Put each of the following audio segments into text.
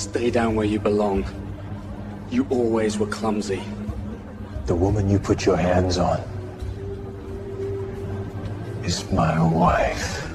Stay down where you belong. You always were clumsy. The woman you put your hands on is my wife.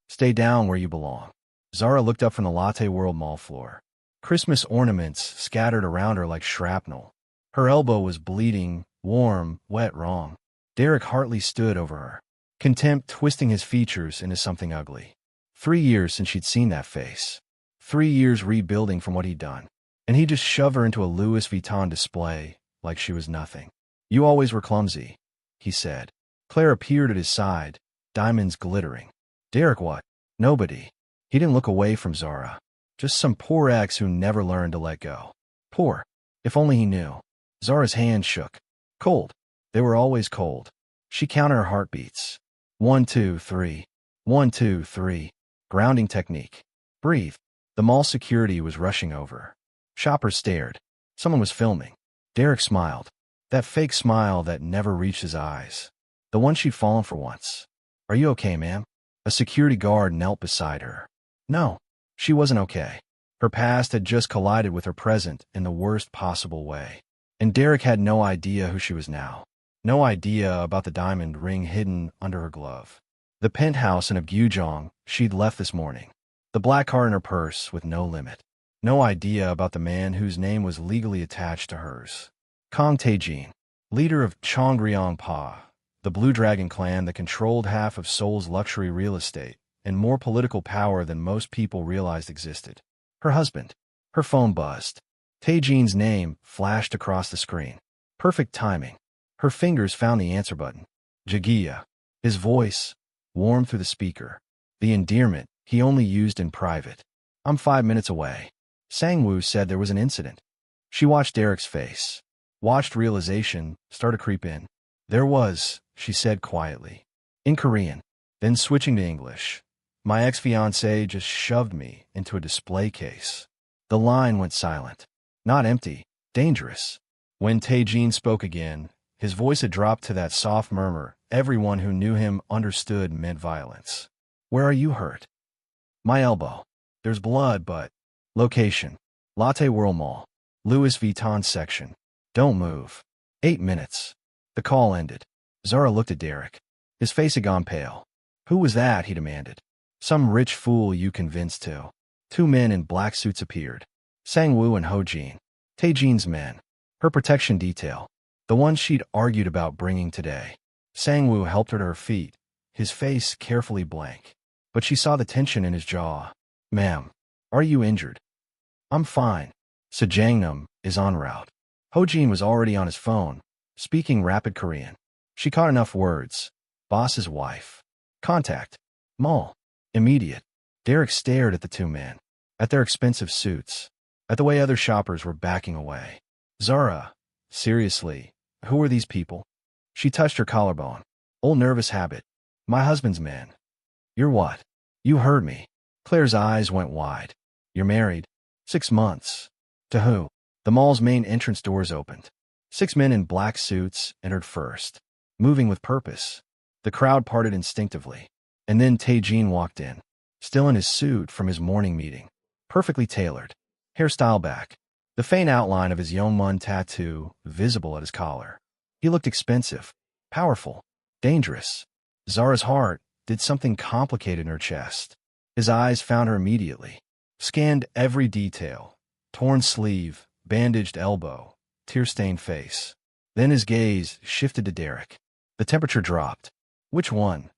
Stay down where you belong. Zara looked up from the Latte World Mall floor. Christmas ornaments scattered around her like shrapnel. Her elbow was bleeding, warm, wet, wrong. Derek Hartley stood over her, contempt twisting his features into something ugly. 3 years since she'd seen that face. 3 years rebuilding from what he'd done. And he just shoved her into a Louis Vuitton display like she was nothing. You always were clumsy, he said. Claire appeared at his side, diamonds glittering. Derek what? Nobody. He didn't look away from Zara. Just some poor ex who never learned to let go. Poor. If only he knew. Zara's hand shook. Cold. They were always cold. She counted her heartbeats. 1, 2, 3. 1, 2, 3. Grounding technique. Breathe. The mall security was rushing over. Shoppers stared. Someone was filming. Derek smiled. That fake smile that never reached his eyes. The one she'd fallen for once. Are you okay, ma'am? A security guard knelt beside her. No, she wasn't okay. Her past had just collided with her present in the worst possible way. And Derek had no idea who she was now. No idea about the diamond ring hidden under her glove. The penthouse in Abgujong she'd left this morning. The black card in her purse with no limit. No idea about the man whose name was legally attached to hers. Kong Tae-jin, leader of Chongryong-pa, the Blue Dragon clan that controlled half of Seoul's luxury real estate and more political power than most people realized existed. Her husband. Her phone buzzed. Tae-jin's name flashed across the screen. Perfect timing. Her fingers found the answer button. Jagiya. His voice, warm through the speaker. The endearment he only used in private. I'm 5 minutes away. Sang-woo said there was an incident. She watched Derek's face. Watched realization start to creep in. There was, she said quietly. In Korean. Then switching to English. My ex-fiancé just shoved me into a display case. The line went silent. Not empty. Dangerous. When Tae-jin spoke again, his voice had dropped to that soft murmur everyone who knew him understood meant violence. Where are you hurt? My elbow. There's blood, but... Location. Latte World Mall. Louis Vuitton section. Don't move. 8 minutes. The call ended. Zara looked at Derek. His face had gone pale. Who was that? He demanded. Some rich fool you convinced to. 2 men in black suits appeared. Sang-woo and Ho-jin. Tae-jin's men. Her protection detail. The one she'd argued about bringing today. Sang-woo helped her to her feet, his face carefully blank. But she saw the tension in his jaw. Ma'am, are you injured? I'm fine. Sejangnam is en route. Ho-jin was already on his phone, speaking rapid Korean. She caught enough words. Boss's wife. Contact. Mall. Immediate. Derek stared at the 2 men. At their expensive suits. At the way other shoppers were backing away. Zara. Seriously, who are these people? She touched her collarbone. Old nervous habit. My husband's men. You're what? You heard me. Claire's eyes went wide. You're married? 6 months. To who? The mall's main entrance doors opened. 6 men in black suits entered first, moving with purpose. The crowd parted instinctively. And then Tae-jin walked in, still in his suit from his morning meeting. Perfectly tailored. Hairstyle back. The faint outline of his Yeongmun tattoo visible at his collar. He looked expensive, powerful, dangerous. Zara's heart did something complicated in her chest. His eyes found her immediately. Scanned every detail. Torn sleeve, bandaged elbow, tear-stained face. Then his gaze shifted to Derek. The temperature dropped. Which one?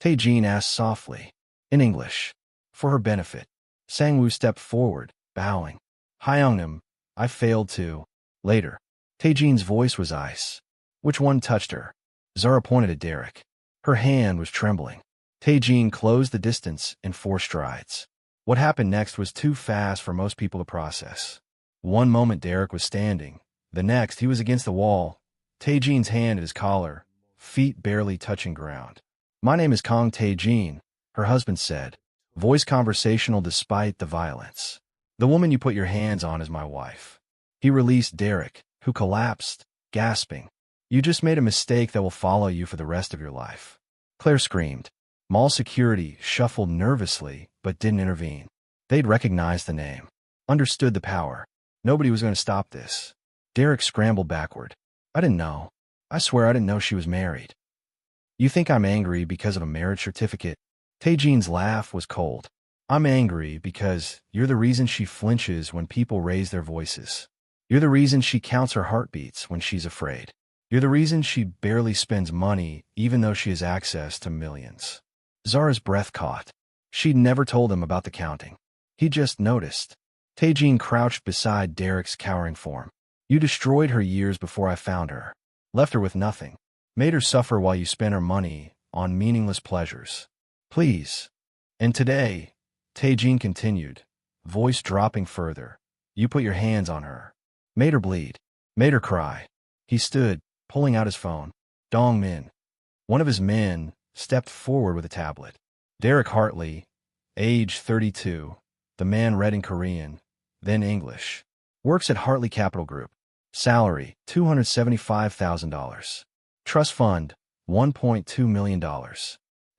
Tae-jin asked softly. In English. For her benefit. Sang-woo stepped forward, bowing. Hyeongnam, I failed to. Later. Tae-jin's voice was ice. Which one touched her? Zara pointed at Derek. Her hand was trembling. Tae-jin closed the distance in 4 strides. What happened next was too fast for most people to process. One moment Derek was standing. The next he was against the wall. Tae-jin's hand at his collar, feet barely touching ground. My name is Kong Tae-jin, her husband said, voice conversational despite the violence. The woman you put your hands on is my wife. He released Derek, who collapsed, gasping. You just made a mistake that will follow you for the rest of your life. Claire screamed. Mall security shuffled nervously, but didn't intervene. They'd recognized the name, understood the power. Nobody was going to stop this. Derek scrambled backward. I didn't know. I swear I didn't know she was married. You think I'm angry because of a marriage certificate? Taejean's laugh was cold. I'm angry because you're the reason she flinches when people raise their voices. You're the reason she counts her heartbeats when she's afraid. You're the reason she barely spends money even though she has access to millions. Zara's breath caught. She'd never told him about the counting. He just noticed. Taejean crouched beside Derek's cowering form. You destroyed her years before I found her. Left her with nothing. Made her suffer while you spent her money on meaningless pleasures. Please. And today, Taejean continued, voice dropping further. You put your hands on her. Made her bleed. Made her cry. He stood, pulling out his phone. Dong Min. One of his men stepped forward with a tablet. Derek Hartley, age 32. The man read in Korean, then English. Works at Hartley Capital Group. Salary, $275,000. Trust fund, $1.2 million.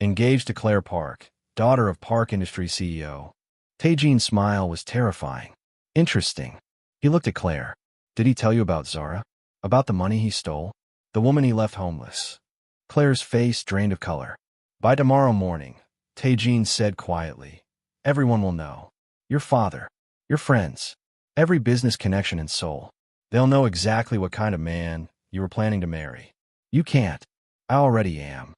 Engaged to Claire Park, daughter of Park Industries CEO. Taejean's smile was terrifying. Interesting. He looked at Claire. Did he tell you about Zara? About the money he stole? The woman he left homeless? Claire's face drained of color. By tomorrow morning, Taejean said quietly, everyone will know. Your father, your friends, every business connection and soul. They'll know exactly what kind of man you were planning to marry. You can't. I already am.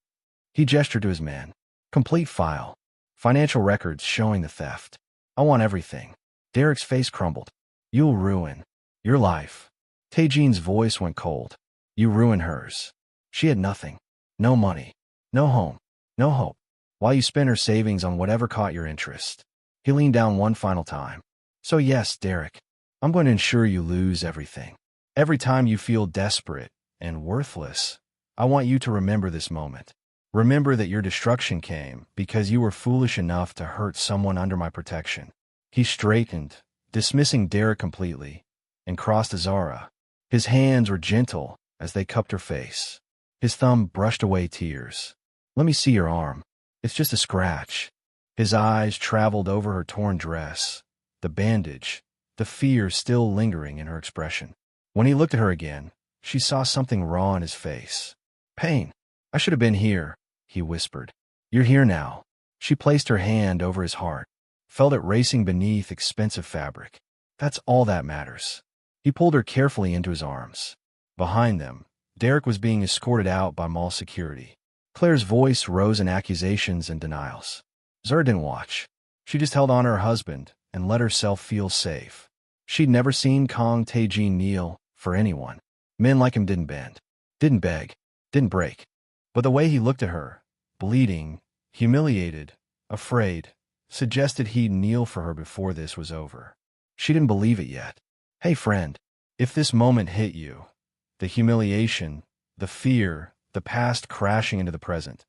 He gestured to his men. Complete file. Financial records showing the theft. I want everything. Derek's face crumbled. You'll ruin your life. Taejean's voice went cold. You ruin hers. She had nothing. No money. No home. No hope. While you spent her savings on whatever caught your interest. He leaned down one final time. So yes, Derek, I'm going to ensure you lose everything. Every time you feel desperate and worthless, I want you to remember this moment. Remember that your destruction came because you were foolish enough to hurt someone under my protection. He straightened, dismissing Derek completely, and crossed to Zara. His hands were gentle as they cupped her face. His thumb brushed away tears. Let me see your arm. It's just a scratch. His eyes traveled over her torn dress, the bandage, the fear still lingering in her expression. When he looked at her again, she saw something raw in his face. Pain. I should have been here, he whispered. You're here now. She placed her hand over his heart, felt it racing beneath expensive fabric. That's all that matters. He pulled her carefully into his arms. Behind them, Derek was being escorted out by mall security. Claire's voice rose in accusations and denials. Zara didn't watch. She just held on to her husband and let herself feel safe. She'd never seen Kong Taejean kneel for anyone. Men like him didn't bend, didn't beg, didn't break. But the way he looked at her, bleeding, humiliated, afraid, suggested he'd kneel for her before this was over. She didn't believe it yet. Hey friend, if this moment hit you, the humiliation, the fear, the past crashing into the present,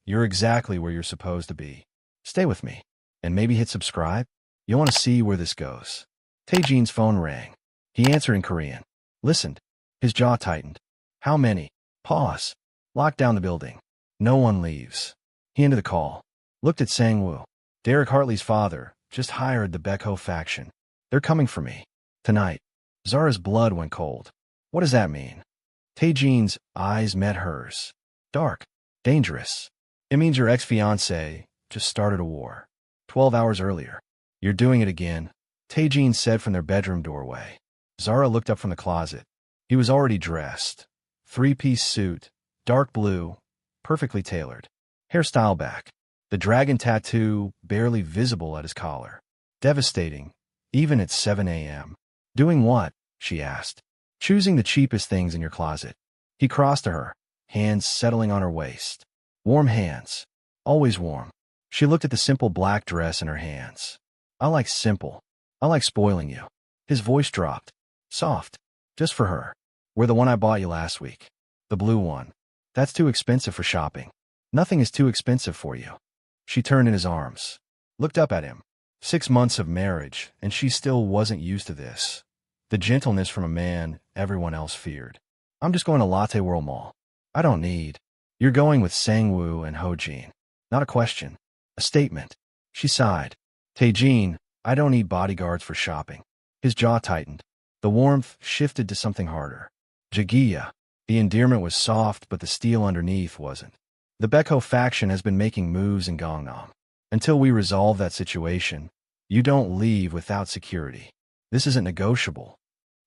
you're exactly where you're supposed to be. Stay with me, and maybe hit subscribe. You want to see where this goes. Taejean's phone rang. He answered in Korean. Listened. His jaw tightened. How many? Pause. Lock down the building. No one leaves. He ended the call. Looked at Sang-woo. Derek Hartley's father just hired the Baekho faction. They're coming for me. Tonight. Zara's blood went cold. What does that mean? Taejean's eyes met hers. Dark. Dangerous. It means your ex-fiancé just started a war. 12 hours earlier. You're doing it again, Taejean said from their bedroom doorway. Zara looked up from the closet. He was already dressed. Three-piece suit, dark blue, perfectly tailored. Hairstyle back. The dragon tattoo barely visible at his collar. Devastating, even at 7 a.m. Doing what? She asked. Choosing the cheapest things in your closet. He crossed to her, hands settling on her waist. Warm hands. Always warm. She looked at the simple black dress in her hands. I like simple. I like spoiling you. His voice dropped. Soft. Just for her. We're the one I bought you last week. The blue one. That's too expensive for shopping. Nothing is too expensive for you. She turned in his arms. Looked up at him. 6 months of marriage, and she still wasn't used to this. The gentleness from a man everyone else feared. I'm just going to Latte World Mall. I don't need. You're going with Sang-woo and Ho-jin. Not a question. A statement. She sighed. Taejean, I don't need bodyguards for shopping. His jaw tightened. The warmth shifted to something harder. Jagiya. The endearment was soft, but the steel underneath wasn't. The Beko faction has been making moves in Gangnam. Until we resolve that situation, you don't leave without security. This isn't negotiable.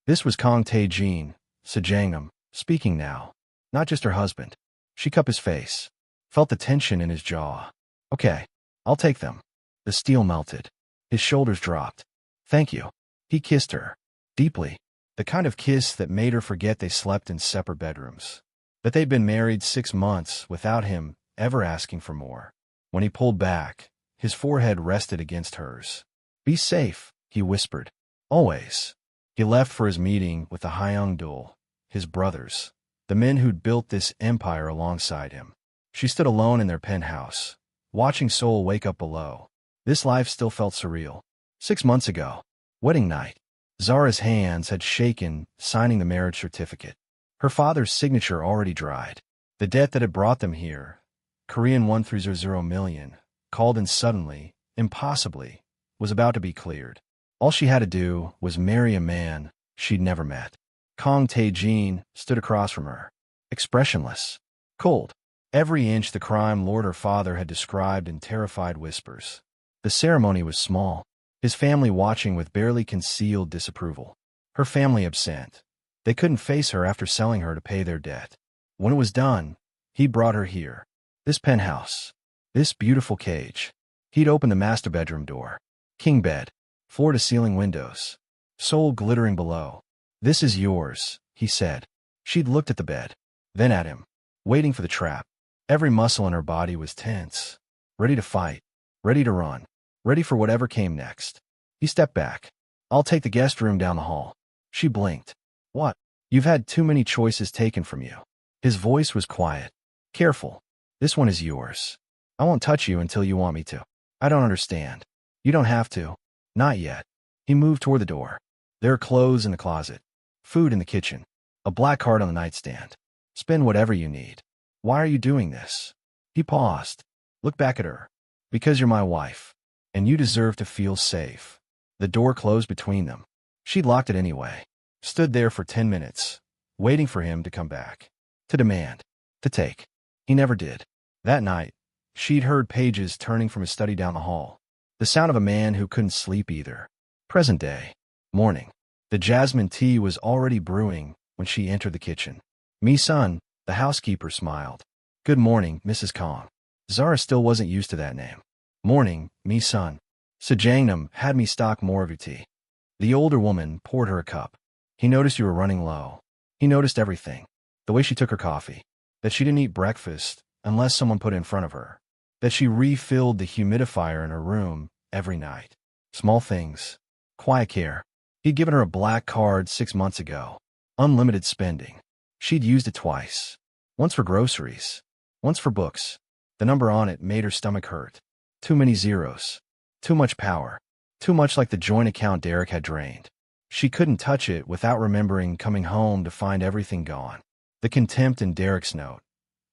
This was Kong Tae-jin, Sejangnam, speaking now. Not just her husband. She cupped his face. Felt the tension in his jaw. Okay, I'll take them. The steel melted. His shoulders dropped. Thank you. He kissed her. Deeply. The kind of kiss that made her forget they slept in separate bedrooms. That they'd been married 6 months without him ever asking for more. When he pulled back, his forehead rested against hers. Be safe, he whispered. Always. He left for his meeting with the Hyung-dul, his brothers, the men who'd built this empire alongside him. She stood alone in their penthouse, watching Seoul wake up below. This life still felt surreal. 6 months ago, wedding night, Zara's hands had shaken, signing the marriage certificate. Her father's signature already dried. The debt that had brought them here, Korean 1300 million, called in suddenly, impossibly, was about to be cleared. All she had to do was marry a man she'd never met. Kong Tae-jin stood across from her, expressionless, cold. Every inch the crime lord her father had described in terrified whispers. The ceremony was small, his family watching with barely concealed disapproval. Her family absent. They couldn't face her after selling her to pay their debt. When it was done, he brought her here. This penthouse. This beautiful cage. He'd opened the master bedroom door. King bed. Floor-to-ceiling windows. Soul glittering below. This is yours, he said. She'd looked at the bed, then at him, waiting for the trap. Every muscle in her body was tense. Ready to fight. Ready to run. Ready for whatever came next. He stepped back. I'll take the guest room down the hall. She blinked. What? You've had too many choices taken from you. His voice was quiet. Careful. This one is yours. I won't touch you until you want me to. I don't understand. You don't have to. Not yet. He moved toward the door. There are clothes in the closet. Food in the kitchen. A black card on the nightstand. Spend whatever you need. Why are you doing this? He paused. Look back at her. Because you're my wife. And you deserve to feel safe. The door closed between them. She'd locked it anyway. Stood there for 10 minutes, waiting for him to come back. To demand. To take. He never did. That night, she'd heard pages turning from his study down the hall. The sound of a man who couldn't sleep either. Present day. Morning. The jasmine tea was already brewing when she entered the kitchen. Mi-sun, the housekeeper, smiled. Good morning, Mrs. Kong. Zara still wasn't used to that name. Morning, Mi-sun. Sejangnam had me stock more of your tea. The older woman poured her a cup. He noticed you were running low. He noticed everything. The way she took her coffee. That she didn't eat breakfast unless someone put it in front of her. That she refilled the humidifier in her room every night. Small things. Quiet care. He'd given her a black card 6 months ago. Unlimited spending. She'd used it twice. Once for groceries. Once for books. The number on it made her stomach hurt. Too many zeros. Too much power. Too much like the joint account Derek had drained. She couldn't touch it without remembering coming home to find everything gone. The contempt in Derek's note.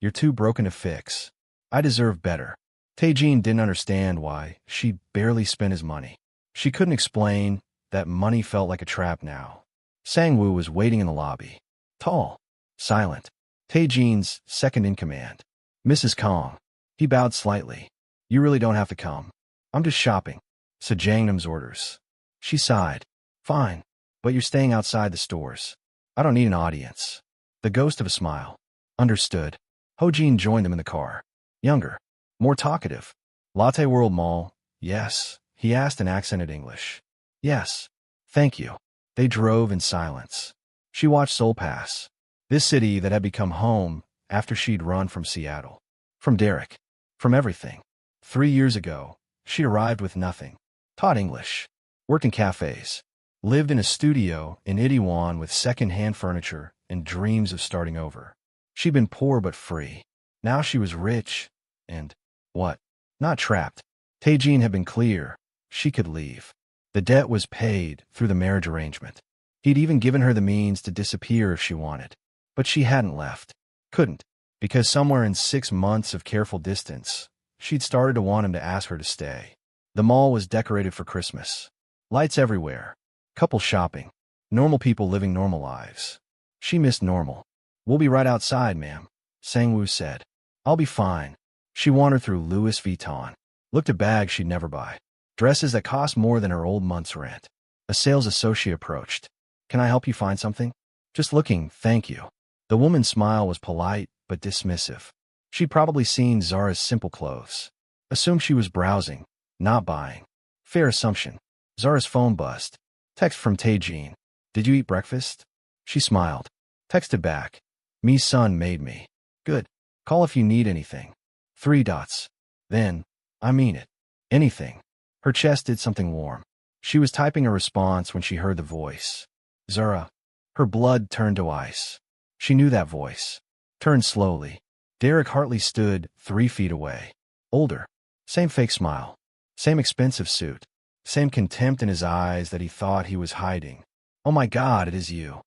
You're too broken to fix. I deserve better. Tae-jin didn't understand why she barely spent his money. She couldn't explain that money felt like a trap now. Sang-woo was waiting in the lobby. Tall. Silent. Tae-jin's second in command. Mrs. Kong. He bowed slightly. You really don't have to come. I'm just shopping. Sejangnam's orders. She sighed. Fine. But you're staying outside the stores. I don't need an audience. The ghost of a smile. Understood. Ho-jin joined them in the car. Younger. More talkative. Latte World Mall. Yes. He asked in accented English. Yes. Thank you. They drove in silence. She watched Seoul pass. This city that had become home after she'd run from Seattle. From Derek. From everything. 3 years ago, she arrived with nothing. Taught English. Worked in cafes. Lived in a studio in Itaewon with second-hand furniture and dreams of starting over. She'd been poor but free. Now she was rich and, what? Not trapped. Tae-jin had been clear. She could leave. The debt was paid through the marriage arrangement. He'd even given her the means to disappear if she wanted. But she hadn't left. Couldn't. Because somewhere in 6 months of careful distance, she'd started to want him to ask her to stay. The mall was decorated for Christmas. Lights everywhere. Couple shopping. Normal people living normal lives. She missed normal. We'll be right outside, ma'am, Sang-woo said. I'll be fine. She wandered through Louis Vuitton. Looked at bags she'd never buy. Dresses that cost more than her old month's rent. A sales associate approached. Can I help you find something? Just looking, thank you. The woman's smile was polite but dismissive. She'd probably seen Zara's simple clothes. Assumed she was browsing, not buying. Fair assumption. Zara's phone buzzed. Text from Tae-jin. Did you eat breakfast? She smiled. Texted back. Me's son made me. Good. Call if you need anything. 3 dots. Then, I mean it. Anything. Her chest did something warm. She was typing a response when she heard the voice. Zara. Her blood turned to ice. She knew that voice. Turned slowly. Derek Hartley stood 3 feet away. Older. Same fake smile. Same expensive suit. Same contempt in his eyes that he thought he was hiding. Oh my God, it is you.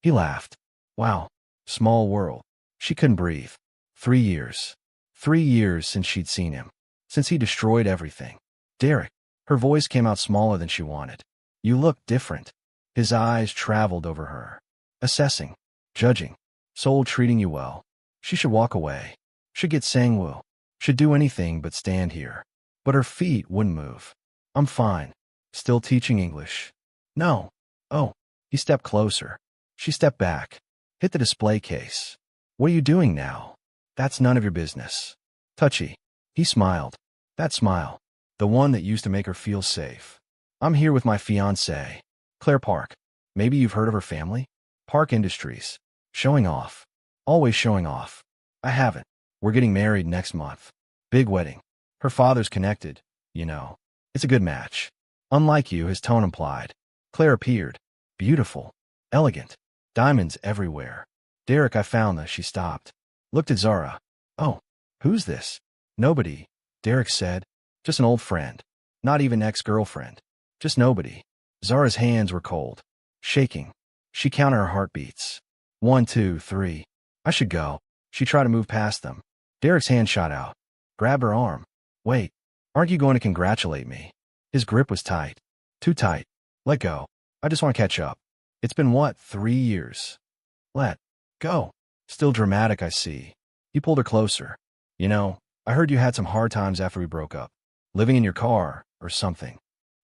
He laughed. Wow. Small world. She couldn't breathe. 3 years. 3 years since she'd seen him. Since he destroyed everything. Derek. Her voice came out smaller than she wanted. You look different. His eyes traveled over her. Assessing. Judging. Soul treating you well. She should walk away. Should get Sang-woo. Should do anything but stand here. But her feet wouldn't move. I'm fine. Still teaching English. No. Oh. He stepped closer. She stepped back. Hit the display case. What are you doing now? That's none of your business. Touchy. He smiled. That smile. The one that used to make her feel safe. I'm here with my fiancée, Claire Park. Maybe you've heard of her family? Park Industries. Showing off. Always showing off. I haven't. We're getting married next month. Big wedding. Her father's connected, you know. It's a good match. Unlike you, his tone implied. Claire appeared. Beautiful. Elegant. Diamonds everywhere. Derek, I found this. She stopped. Looked at Zara. Oh, who's this? Nobody, Derek said. Just an old friend. Not even ex-girlfriend. Just nobody. Zara's hands were cold. Shaking. She counted her heartbeats. 1, 2, 3. I should go. She tried to move past them. Derek's hand shot out. Grabbed her arm. Wait. Aren't you going to congratulate me? His grip was tight. Too tight. Let go. I just want to catch up. It's been what, 3 years? Let go. Still dramatic, I see. He pulled her closer. You know, I heard you had some hard times after we broke up. Living in your car, or something.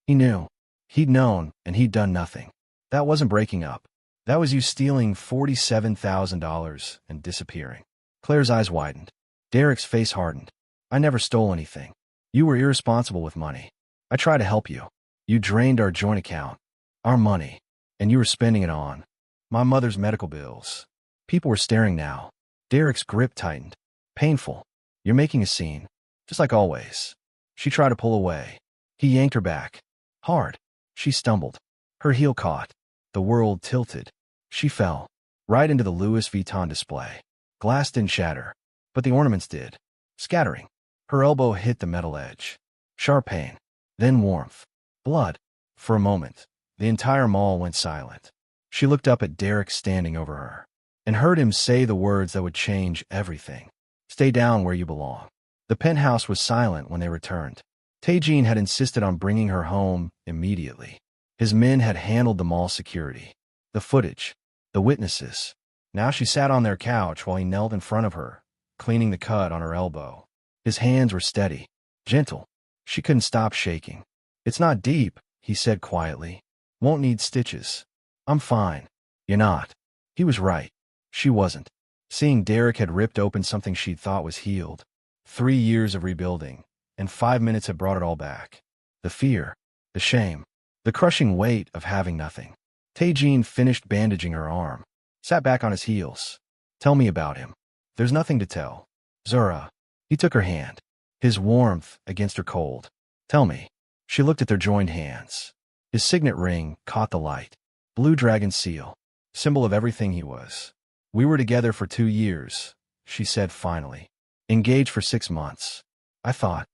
He knew. He'd known, and he'd done nothing. That wasn't breaking up. That was you stealing $47,000 and disappearing. Claire's eyes widened. Derek's face hardened. I never stole anything. You were irresponsible with money. I tried to help you. You drained our joint account. Our money. And you were spending it on my mother's medical bills. People were staring now. Derek's grip tightened. Painful. You're making a scene. Just like always. She tried to pull away. He yanked her back. Hard. She stumbled. Her heel caught. The world tilted. She fell. Right into the Louis Vuitton display. Glass didn't shatter. But the ornaments did. Scattering. Her elbow hit the metal edge. Sharp pain. Then warmth. Blood. For a moment, the entire mall went silent. She looked up at Derek standing over her. And heard him say the words that would change everything. Stay down where you belong. The penthouse was silent when they returned. Tae-jin had insisted on bringing her home immediately. His men had handled the mall security. The footage. The witnesses. Now she sat on their couch while he knelt in front of her, cleaning the cut on her elbow. His hands were steady. Gentle. She couldn't stop shaking. It's not deep, he said quietly. Won't need stitches. I'm fine. You're not. He was right. She wasn't. Seeing Derek had ripped open something she'd thought was healed. 3 years of rebuilding, and 5 minutes had brought it all back. The fear. The shame. The crushing weight of having nothing. Tae-jin finished bandaging her arm. Sat back on his heels. Tell me about him. There's nothing to tell. Zara. He took her hand. His warmth against her cold. Tell me. She looked at their joined hands. His signet ring caught the light. Blue dragon seal. Symbol of everything he was. We were together for 2 years, she said finally. Engaged for 6 months. I thought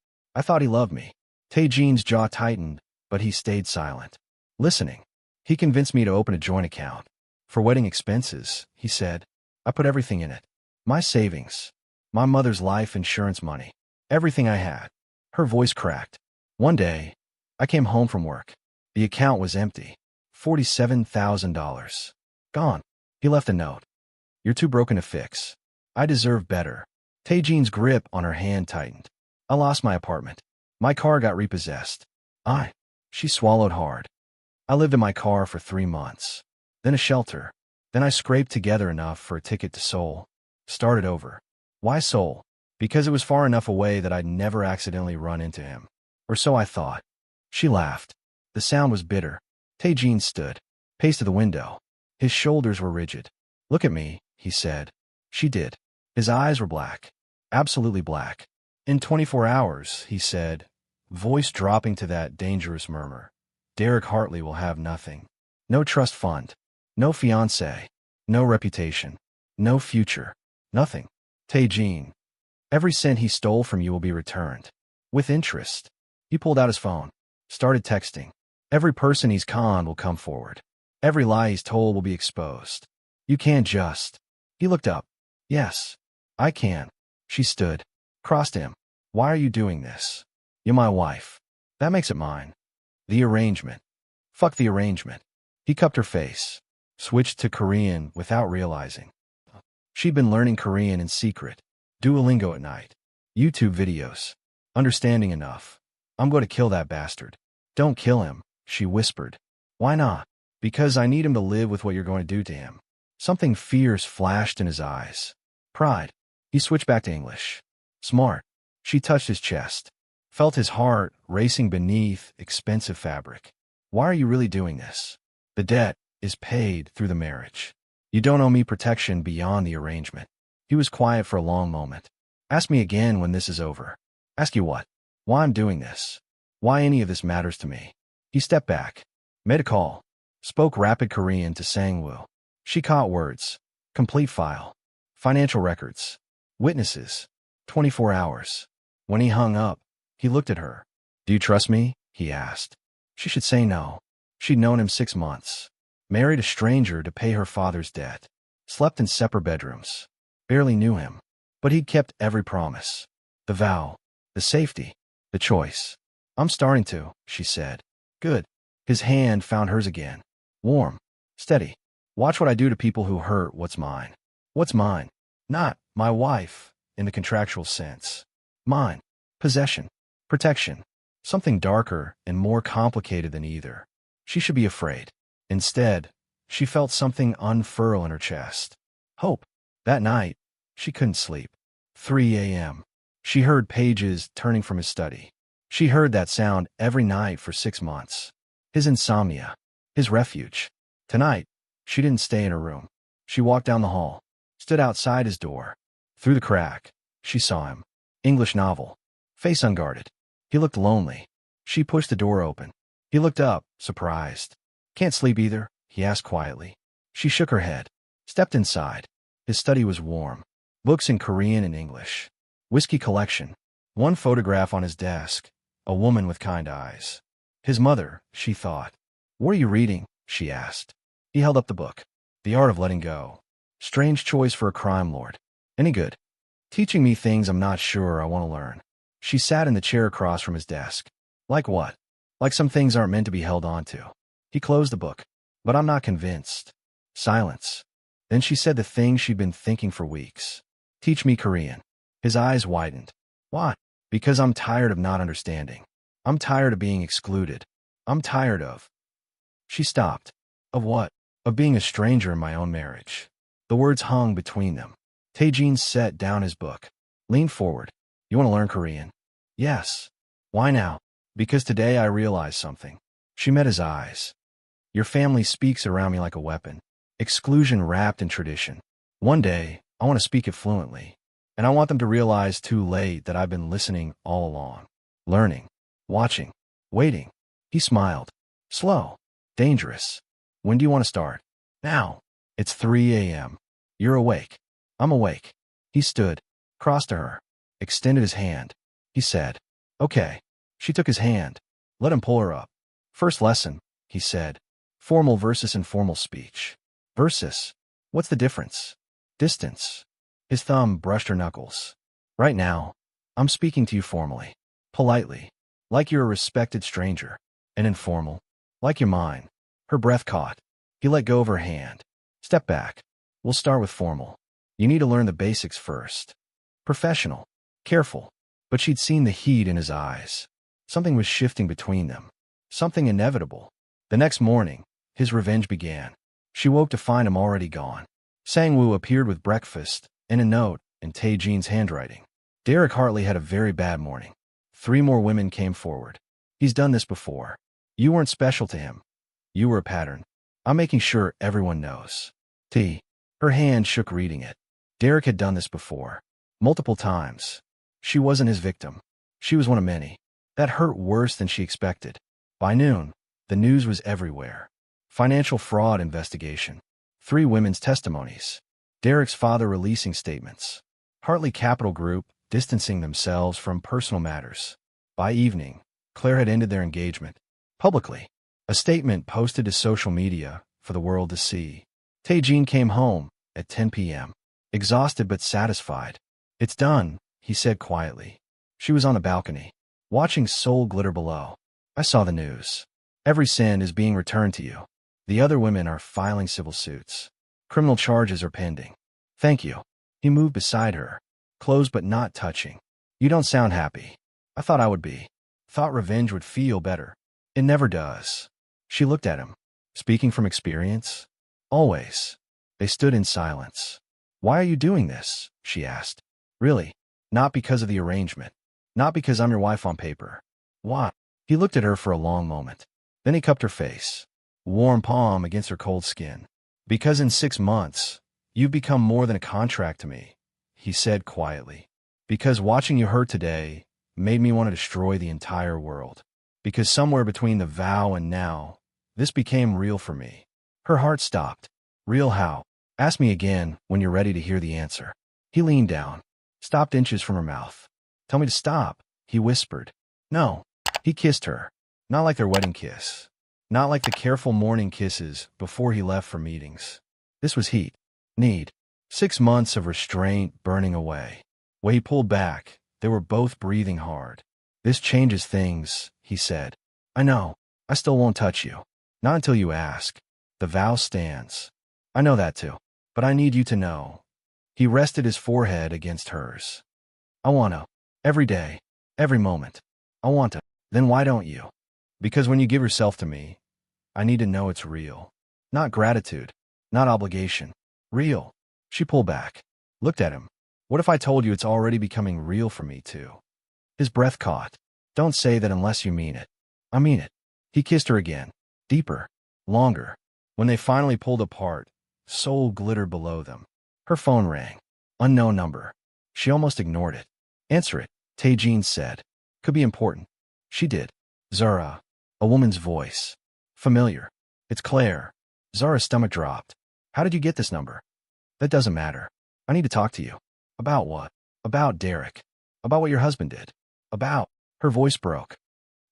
he loved me. Tae-jin's jaw tightened, but he stayed silent. Listening. He convinced me to open a joint account. For wedding expenses, he said. I put everything in it. My savings. My mother's life insurance money. Everything I had. Her voice cracked. One day, I came home from work. The account was empty. $47,000. Gone. He left a note. You're too broken to fix. I deserve better. Tae-Jean's grip on her hand tightened. I lost my apartment. My car got repossessed. She swallowed hard. I lived in my car for 3 months. Then a shelter. Then I scraped together enough for a ticket to Seoul. Started over. Why Seoul? Because it was far enough away that I'd never accidentally run into him. Or so I thought. She laughed. The sound was bitter. Tae-Jean stood. Paced to the window. His shoulders were rigid. Look at me, he said. She did. His eyes were black. Absolutely black. In 24 hours, he said, voice dropping to that dangerous murmur. Derek Hartley will have nothing. No trust fund. No fiancé. No reputation. No future. Nothing. Tae-Jean. Every cent he stole from you will be returned. With interest. He pulled out his phone. Started texting. Every person he's conned will come forward. Every lie he's told will be exposed. You can't just. He looked up. Yes. I can. She stood. Crossed him. Why are you doing this? You're my wife. That makes it mine. The arrangement. Fuck the arrangement. He cupped her face. Switched to Korean without realizing. She'd been learning Korean in secret. Duolingo at night. YouTube videos. Understanding enough. I'm going to kill that bastard. Don't kill him, she whispered. Why not? Because I need him to live with what you're going to do to him. Something fierce flashed in his eyes. Pride. He switched back to English. Smart. She touched his chest. Felt his heart racing beneath expensive fabric. Why are you really doing this? The debt is paid through the marriage. You don't owe me protection beyond the arrangement. He was quiet for a long moment. Ask me again when this is over. Ask you what? Why I'm doing this. Why any of this matters to me. He stepped back. Made a call. Spoke rapid Korean to Sang-woo. She caught words. Complete file. Financial records. Witnesses. 24 hours. When he hung up, he looked at her. Do you trust me? He asked. She should say no. She'd known him 6 months. Married a stranger to pay her father's debt. Slept in separate bedrooms. Barely knew him. But he'd kept every promise. The vow. The safety. The choice. I'm starting to, she said. Good. His hand found hers again. Warm. Steady. Watch what I do to people who hurt what's mine. What's mine? Not my wife, in the contractual sense. Mine. Possession. Protection. Something darker and more complicated than either. She should be afraid. Instead, she felt something unfurl in her chest. Hope. That night, she couldn't sleep. 3 a.m. She heard pages turning from his study. She heard that sound every night for 6 months. His insomnia. His refuge. Tonight, she didn't stay in her room. She walked down the hall. Stood outside his door. Through the crack, she saw him. English novel. Face unguarded. He looked lonely. She pushed the door open. He looked up, surprised. Can't sleep either, he asked quietly. She shook her head. Stepped inside. His study was warm. Books in Korean and English. Whiskey collection. One photograph on his desk. A woman with kind eyes. His mother, she thought. What are you reading? She asked. He held up the book. The Art of Letting Go. Strange choice for a crime lord. Any good? Teaching me things I'm not sure I want to learn. She sat in the chair across from his desk. Like what? Like some things aren't meant to be held on to. He closed the book. But I'm not convinced. Silence. Then she said the thing she'd been thinking for weeks. Teach me Korean. His eyes widened. Why? Because I'm tired of not understanding. I'm tired of being excluded. I'm tired of... She stopped. Of what? Of being a stranger in my own marriage. The words hung between them. Tae-Jean set down his book. Leaned forward. You want to learn Korean? Yes. Why now? Because today I realized something. She met his eyes. Your family speaks around me like a weapon. Exclusion wrapped in tradition. One day, I want to speak it fluently. And I want them to realize too late that I've been listening all along. Learning. Watching. Waiting. He smiled. Slow. Dangerous. When do you want to start? Now. It's 3 a.m. You're awake. I'm awake. He stood. Crossed to her. Extended his hand. He said. Okay. She took his hand. Let him pull her up. First lesson, he said. Formal versus informal speech. Versus. What's the difference? Distance. His thumb brushed her knuckles. Right now, I'm speaking to you formally. Politely. Like you're a respected stranger. And informal. Like your mind. Her breath caught. He let go of her hand. Step back. We'll start with formal. You need to learn the basics first. Professional. Careful. But she'd seen the heat in his eyes. Something was shifting between them. Something inevitable. The next morning, his revenge began. She woke to find him already gone. Sang-woo appeared with breakfast and a note in Tae-Jin's handwriting. Derek Hartley had a very bad morning. 3 more women came forward. He's done this before. You weren't special to him. You were a pattern. I'm making sure everyone knows. T. Her hand shook reading it. Derek had done this before. Multiple times. She wasn't his victim. She was one of many. That hurt worse than she expected. By noon, the news was everywhere. Financial fraud investigation. 3 women's testimonies. Derek's father releasing statements. Hartley Capital Group distancing themselves from personal matters. By evening, Claire had ended their engagement. Publicly. A statement posted to social media for the world to see. Tae-Jin came home at 10 p.m. Exhausted but satisfied. It's done, he said quietly. She was on the balcony, watching Seoul glitter below. I saw the news. Every sin is being returned to you. The other women are filing civil suits. Criminal charges are pending. Thank you. He moved beside her, close but not touching. You don't sound happy. I thought I would be. Thought revenge would feel better. It never does. She looked at him. Speaking from experience? Always. They stood in silence. Why are you doing this? She asked. Really? Not because of the arrangement. Not because I'm your wife on paper. Why? He looked at her for a long moment. Then he cupped her face. Warm palm against her cold skin. Because in 6 months, you've become more than a contract to me, he said quietly. Because watching you hurt today made me want to destroy the entire world. Because somewhere between the vow and now, this became real for me. Her heart stopped. Real how? Ask me again when you're ready to hear the answer. He leaned down, stopped inches from her mouth. Tell me to stop, he whispered. No. He kissed her. Not like their wedding kiss. Not like the careful morning kisses before he left for meetings. This was heat. Need. 6 months of restraint burning away. When he pulled back, they were both breathing hard. This changes things, he said. I know. I still won't touch you. Not until you ask. The vow stands. I know that too. But I need you to know. He rested his forehead against hers. I want to. Every day. Every moment. I want to. Then why don't you? Because when you give yourself to me, I need to know it's real. Not gratitude. Not obligation. Real. She pulled back. Looked at him. What if I told you it's already becoming real for me too? His breath caught. Don't say that unless you mean it. I mean it. He kissed her again. Deeper. Longer. When they finally pulled apart, Seoul glittered below them. Her phone rang. Unknown number. She almost ignored it. Answer it, Tae-Jin said. Could be important. She did. Zara. A woman's voice. Familiar. It's Claire. Zara's stomach dropped. How did you get this number? That doesn't matter. I need to talk to you. About what? About Derek. About what your husband did. About. Her voice broke.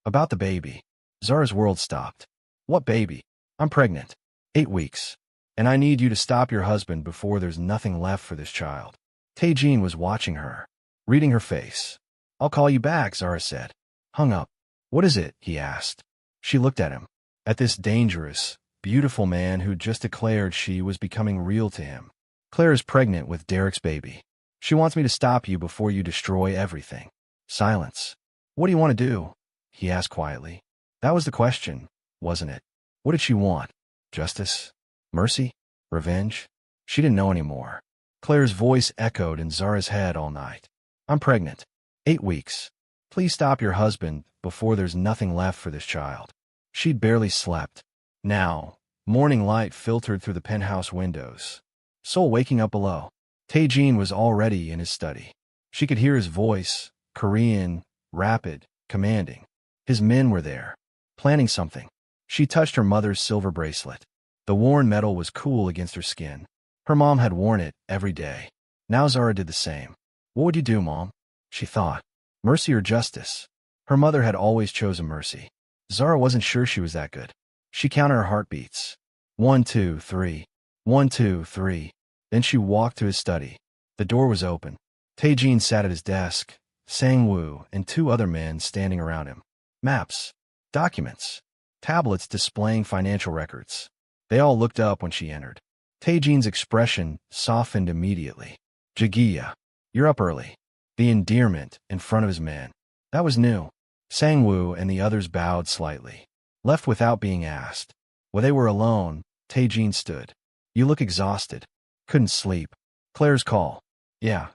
About the baby. Zara's world stopped. What baby? I'm pregnant. 8 weeks. And I need you to stop your husband before there's nothing left for this child. Tae-Jin was watching her, reading her face. I'll call you back, Zara said. Hung up. What is it? He asked. She looked at him. At this dangerous, beautiful man who just declared she was becoming real to him. Claire is pregnant with Derek's baby. She wants me to stop you before you destroy everything. Silence. What do you want to do? He asked quietly. That was the question, wasn't it? What did she want? Justice? Mercy? Revenge? She didn't know anymore. Claire's voice echoed in Zara's head all night. I'm pregnant. 8 weeks. Please stop your husband before there's nothing left for this child. She'd barely slept. Now, morning light filtered through the penthouse windows. Seoul waking up below. Tae-Jin was already in his study. She could hear his voice, Korean, rapid, commanding. His men were there, planning something. She touched her mother's silver bracelet. The worn metal was cool against her skin. Her mom had worn it every day. Now Zara did the same. What would you do, Mom? She thought. Mercy or justice? Her mother had always chosen mercy. Zara wasn't sure she was that good. She counted her heartbeats. 1, 2, 3. 1, 2, 3. Then she walked to his study. The door was open. Tae-Jin sat at his desk, Sang-woo and 2 other men standing around him. Maps. Documents. tablets displaying financial records. They all looked up when she entered. Taejean's expression softened immediately. Jagiya, you're up early. The endearment in front of his men. That was new. Sangwoo and the others bowed slightly. Left without being asked. While they were alone, Taejean stood. You look exhausted. Couldn't sleep. Claire's call. Yeah.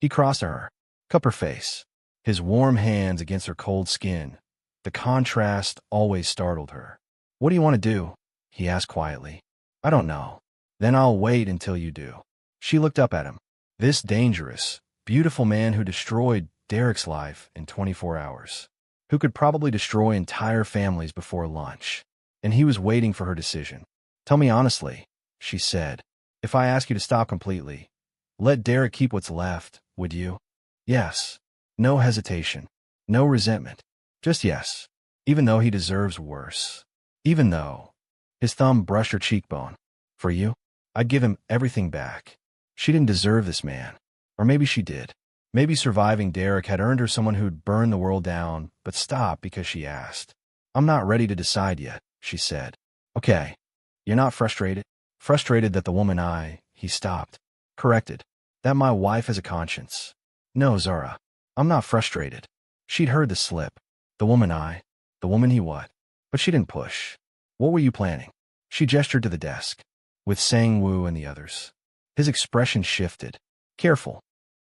He crossed to her. Cup her face. His warm hands against her cold skin. The contrast always startled her. What do you want to do? He asked quietly. I don't know. Then I'll wait until you do. She looked up at him. This dangerous, beautiful man who destroyed Derek's life in 24 hours. Who could probably destroy entire families before lunch. And he was waiting for her decision. Tell me honestly, she said. If I ask you to stop completely, let Derek keep what's left, would you? Yes. No hesitation. No resentment. Just yes. Even though he deserves worse. Even though. His thumb brushed her cheekbone. For you? I'd give him everything back. She didn't deserve this man. Or maybe she did. Maybe surviving Derek had earned her someone who'd burn the world down, but stopped because she asked. I'm not ready to decide yet, she said. Okay. You're not frustrated? Frustrated that the woman he stopped. Corrected. That my wife has a conscience. No, Zara. I'm not frustrated. She'd heard the slip. The woman the woman he what? But she didn't push. What were you planning? She gestured to the desk. With Sangwoo and the others. His expression shifted. Careful.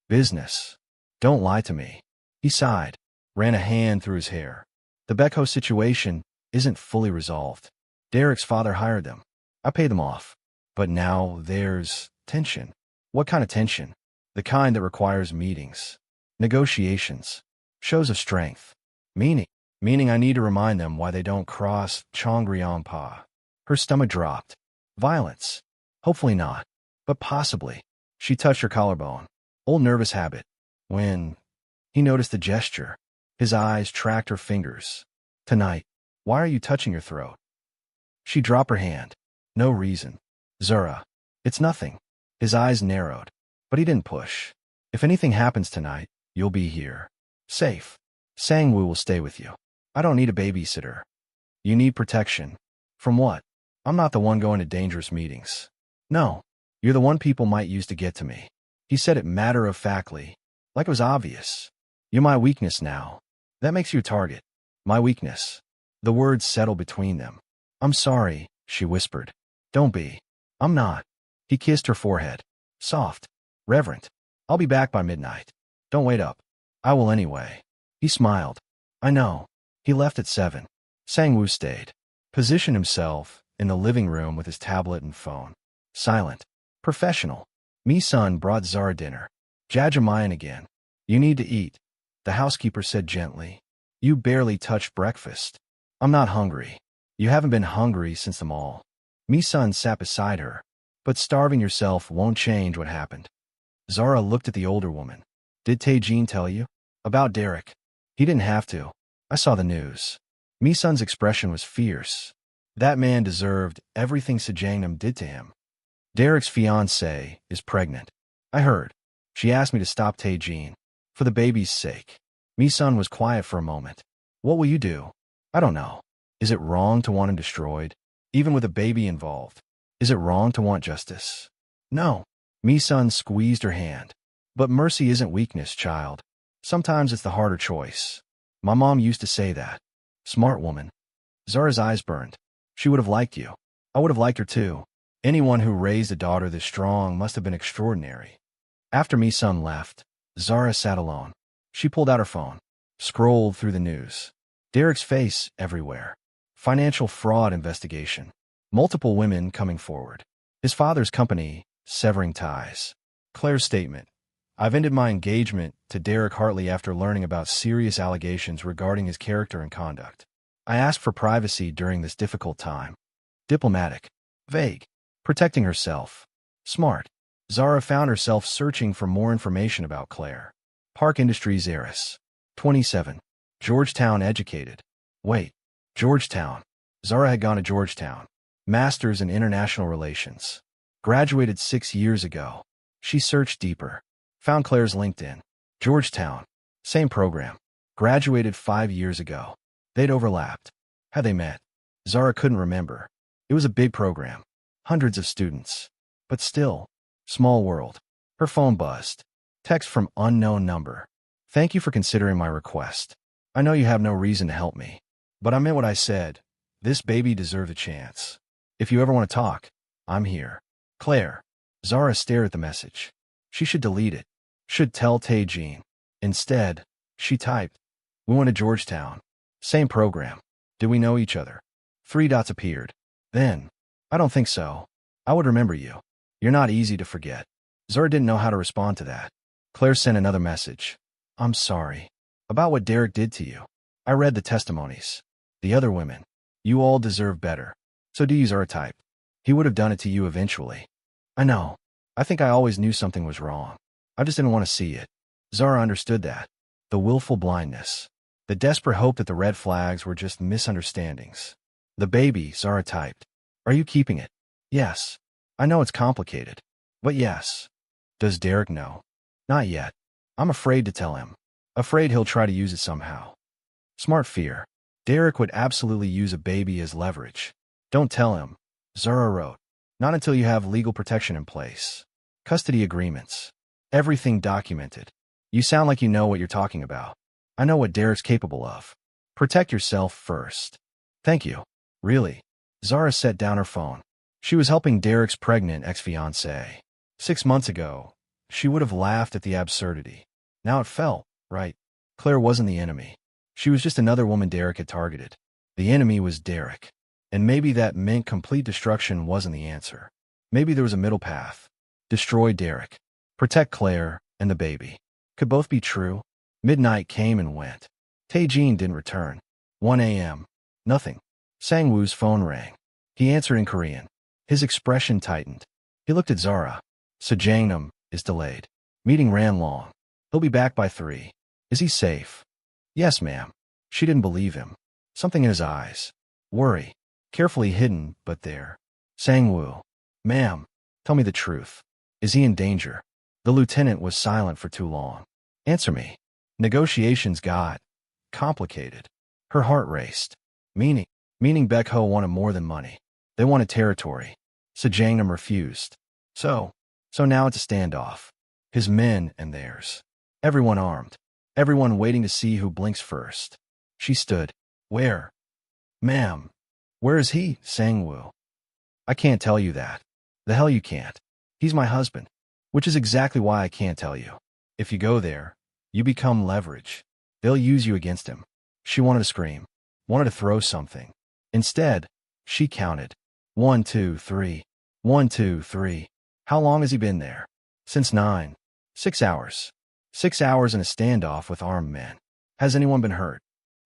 Business. Don't lie to me. He sighed. Ran a hand through his hair. The Becko situation isn't fully resolved. Derek's father hired them. I paid them off. But now there's tension. What kind of tension? The kind that requires meetings. Negotiations. Shows of strength. Meaning I need to remind them why they don't cross Chongryongpa. Her stomach dropped. Violence. Hopefully not. But possibly. She touched her collarbone. Old nervous habit. When he noticed the gesture, his eyes tracked her fingers. Tonight. Why are you touching your throat? She dropped her hand. No reason. Zara. It's nothing. His eyes narrowed. But he didn't push. If anything happens tonight, you'll be here. Safe. Sangwoo will stay with you. I don't need a babysitter. You need protection. From what? I'm not the one going to dangerous meetings. No. You're the one people might use to get to me. He said it matter-of-factly, like it was obvious. You're my weakness now. That makes you a target. My weakness. The words settled between them. I'm sorry, she whispered. Don't be. I'm not. He kissed her forehead. Soft. Reverent. I'll be back by midnight. Don't wait up. I will anyway. He smiled. I know. He left at 7. Sangwoo stayed. Positioned himself in the living room with his tablet and phone. Silent. Professional. Mi-sun brought Zara dinner. Jajamayan again. You need to eat. The housekeeper said gently. You barely touched breakfast. I'm not hungry. You haven't been hungry since the mall. Mi-sun sat beside her. But starving yourself won't change what happened. Zara looked at the older woman. Did Taejean tell you? About Derek. He didn't have to. I saw the news. Mi-sun's expression was fierce. That man deserved everything Sejangnam did to him. Derek's fiancée is pregnant. I heard. She asked me to stop Taejean. For the baby's sake. Mi-sun was quiet for a moment. What will you do? I don't know. Is it wrong to want him destroyed? Even with a baby involved. Is it wrong to want justice? No. Mi-sun squeezed her hand. But mercy isn't weakness, child. Sometimes it's the harder choice. My mom used to say that. Smart woman. Zara's eyes burned. She would have liked you. I would have liked her too. Anyone who raised a daughter this strong must have been extraordinary. After Mi-sun left, Zara sat alone. She pulled out her phone. Scrolled through the news. Derek's face everywhere. Financial fraud investigation. Multiple women coming forward. His father's company severing ties. Claire's statement. I've ended my engagement to Derek Hartley after learning about serious allegations regarding his character and conduct. I asked for privacy during this difficult time. Diplomatic. Vague. Protecting herself. Smart. Zara found herself searching for more information about Claire. Park Industries heiress. 27. Georgetown educated. Wait. Georgetown. Zara had gone to Georgetown. Masters in International Relations. Graduated 6 years ago. She searched deeper. Found Claire's LinkedIn. Georgetown. Same program. Graduated 5 years ago. They'd overlapped. Had they met? Zara couldn't remember. It was a big program. Hundreds of students. But still, small world. Her phone buzzed. Text from unknown number. Thank you for considering my request. I know you have no reason to help me, but I meant what I said. This baby deserved a chance. If you ever want to talk, I'm here. Claire. Zara stared at the message. She should delete it. Should tell Tae-Jean. Instead, she typed, we went to Georgetown. Same program. Did we know each other? 3 dots appeared. Then, I don't think so. I would remember you. You're not easy to forget. Zara didn't know how to respond to that. Claire sent another message. I'm sorry. About what Derek did to you. I read the testimonies. The other women. You all deserve better. So do you, Zara typed. He would have done it to you eventually. I know. I think I always knew something was wrong. I just didn't want to see it. Zara understood that. The willful blindness. The desperate hope that the red flags were just misunderstandings. The baby, Zara typed. Are you keeping it? Yes. I know it's complicated. But yes. Does Derek know? Not yet. I'm afraid to tell him. Afraid he'll try to use it somehow. Smart fear. Derek would absolutely use a baby as leverage. Don't tell him. Zara wrote. Not until you have legal protection in place. Custody agreements. Everything documented. You sound like you know what you're talking about. I know what Derek's capable of. Protect yourself first. Thank you. Really? Zara set down her phone. She was helping Derek's pregnant ex-fiancée. 6 months ago, she would have laughed at the absurdity. Now it felt right. Claire wasn't the enemy. She was just another woman Derek had targeted. The enemy was Derek. And maybe that meant complete destruction wasn't the answer. Maybe there was a middle path. Destroy Derek. Protect Claire and the baby. Could both be true? Midnight came and went. Tae-Jean didn't return. 1 a.m. Nothing. Sang-woo's phone rang. He answered in Korean. His expression tightened. He looked at Zara. Sejangnam is delayed. Meeting ran long. He'll be back by 3. Is he safe? Yes, ma'am. She didn't believe him. Something in his eyes. Worry. Carefully hidden, but there. Sang-woo. Ma'am, tell me the truth. Is he in danger? The lieutenant was silent for too long. Answer me. Negotiations got complicated. Her heart raced. Meaning Baekho wanted more than money. They wanted territory. Sejangnam refused. So now it's a standoff. His men and theirs. Everyone armed. Everyone waiting to see who blinks first. She stood. Where? Ma'am. Where is he? Sang-woo. I can't tell you that. The hell you can't. He's my husband. Which is exactly why I can't tell you. If you go there, you become leverage. They'll use you against him. She wanted to scream. Wanted to throw something. Instead, she counted. 1, 2, 3. 1, 2, 3. How long has he been there? Since 9. 6 hours. 6 hours in a standoff with armed men. Has anyone been hurt?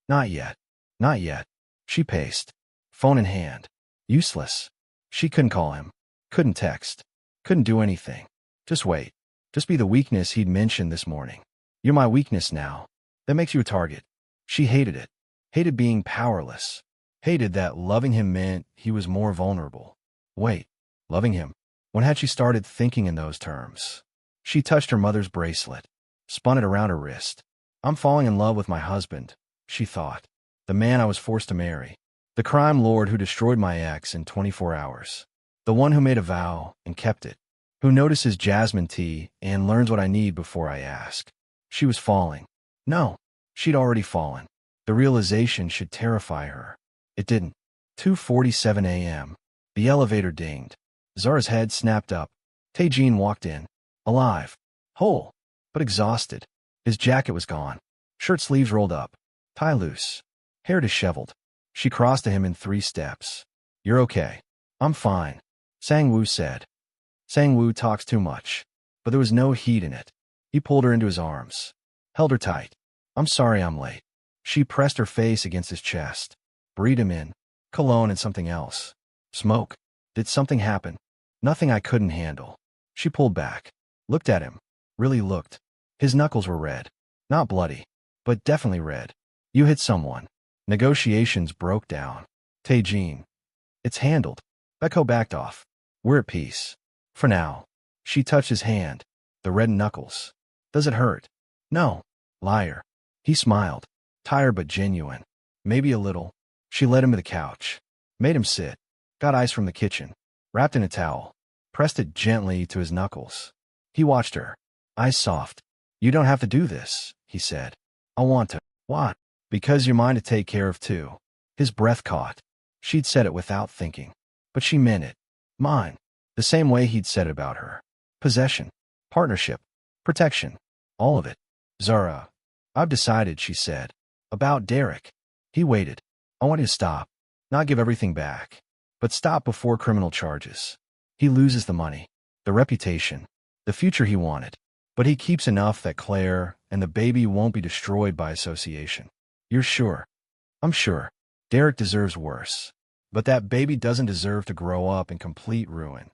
Not yet. Not yet. She paced. Phone in hand. Useless. She couldn't call him. Couldn't text. Couldn't do anything. Just wait. Just be the weakness he'd mentioned this morning. You're my weakness now. That makes you a target. She hated it. Hated being powerless. Hated that loving him meant he was more vulnerable. Wait. Loving him? When had she started thinking in those terms? She touched her mother's bracelet. Spun it around her wrist. I'm falling in love with my husband, she thought. The man I was forced to marry. The crime lord who destroyed my ex in 24 hours. The one who made a vow and kept it. Who notices jasmine tea and learns what I need before I ask. She was falling. No, she'd already fallen. The realization should terrify her. It didn't. 2:47 a.m. The elevator dinged. Zara's head snapped up. Tae-Jean walked in. Alive. Whole. But exhausted. His jacket was gone. Shirt sleeves rolled up. Tie loose. Hair disheveled. She crossed to him in 3 steps. You're okay. I'm fine. Sang-woo said. Sang-woo talks too much. But there was no heat in it. He pulled her into his arms. Held her tight. I'm sorry I'm late. She pressed her face against his chest. Breathed him in. Cologne and something else. Smoke. Did something happen? Nothing I couldn't handle. She pulled back. Looked at him. Really looked. His knuckles were red. Not bloody. But definitely red. You hit someone. Negotiations broke down. Tae-Jean. It's handled. Baekho backed off. We're at peace. For now. She touched his hand. The red knuckles. Does it hurt? No. Liar. He smiled. Tired but genuine. Maybe a little. She led him to the couch. Made him sit. Got ice from the kitchen. Wrapped in a towel. Pressed it gently to his knuckles. He watched her. Eyes soft. You don't have to do this, he said. I want to. What? Because you're mine to take care of too. His breath caught. She'd said it without thinking. But she meant it. Mine. The same way he'd said it about her. Possession. Partnership. Protection. All of it. Zara. I've decided, she said. About Derek. He waited. I want you to stop. Not give everything back. But stop before criminal charges. He loses the money. The reputation. The future he wanted. But he keeps enough that Claire and the baby won't be destroyed by association. You're sure? I'm sure. Derek deserves worse. But that baby doesn't deserve to grow up in complete ruin.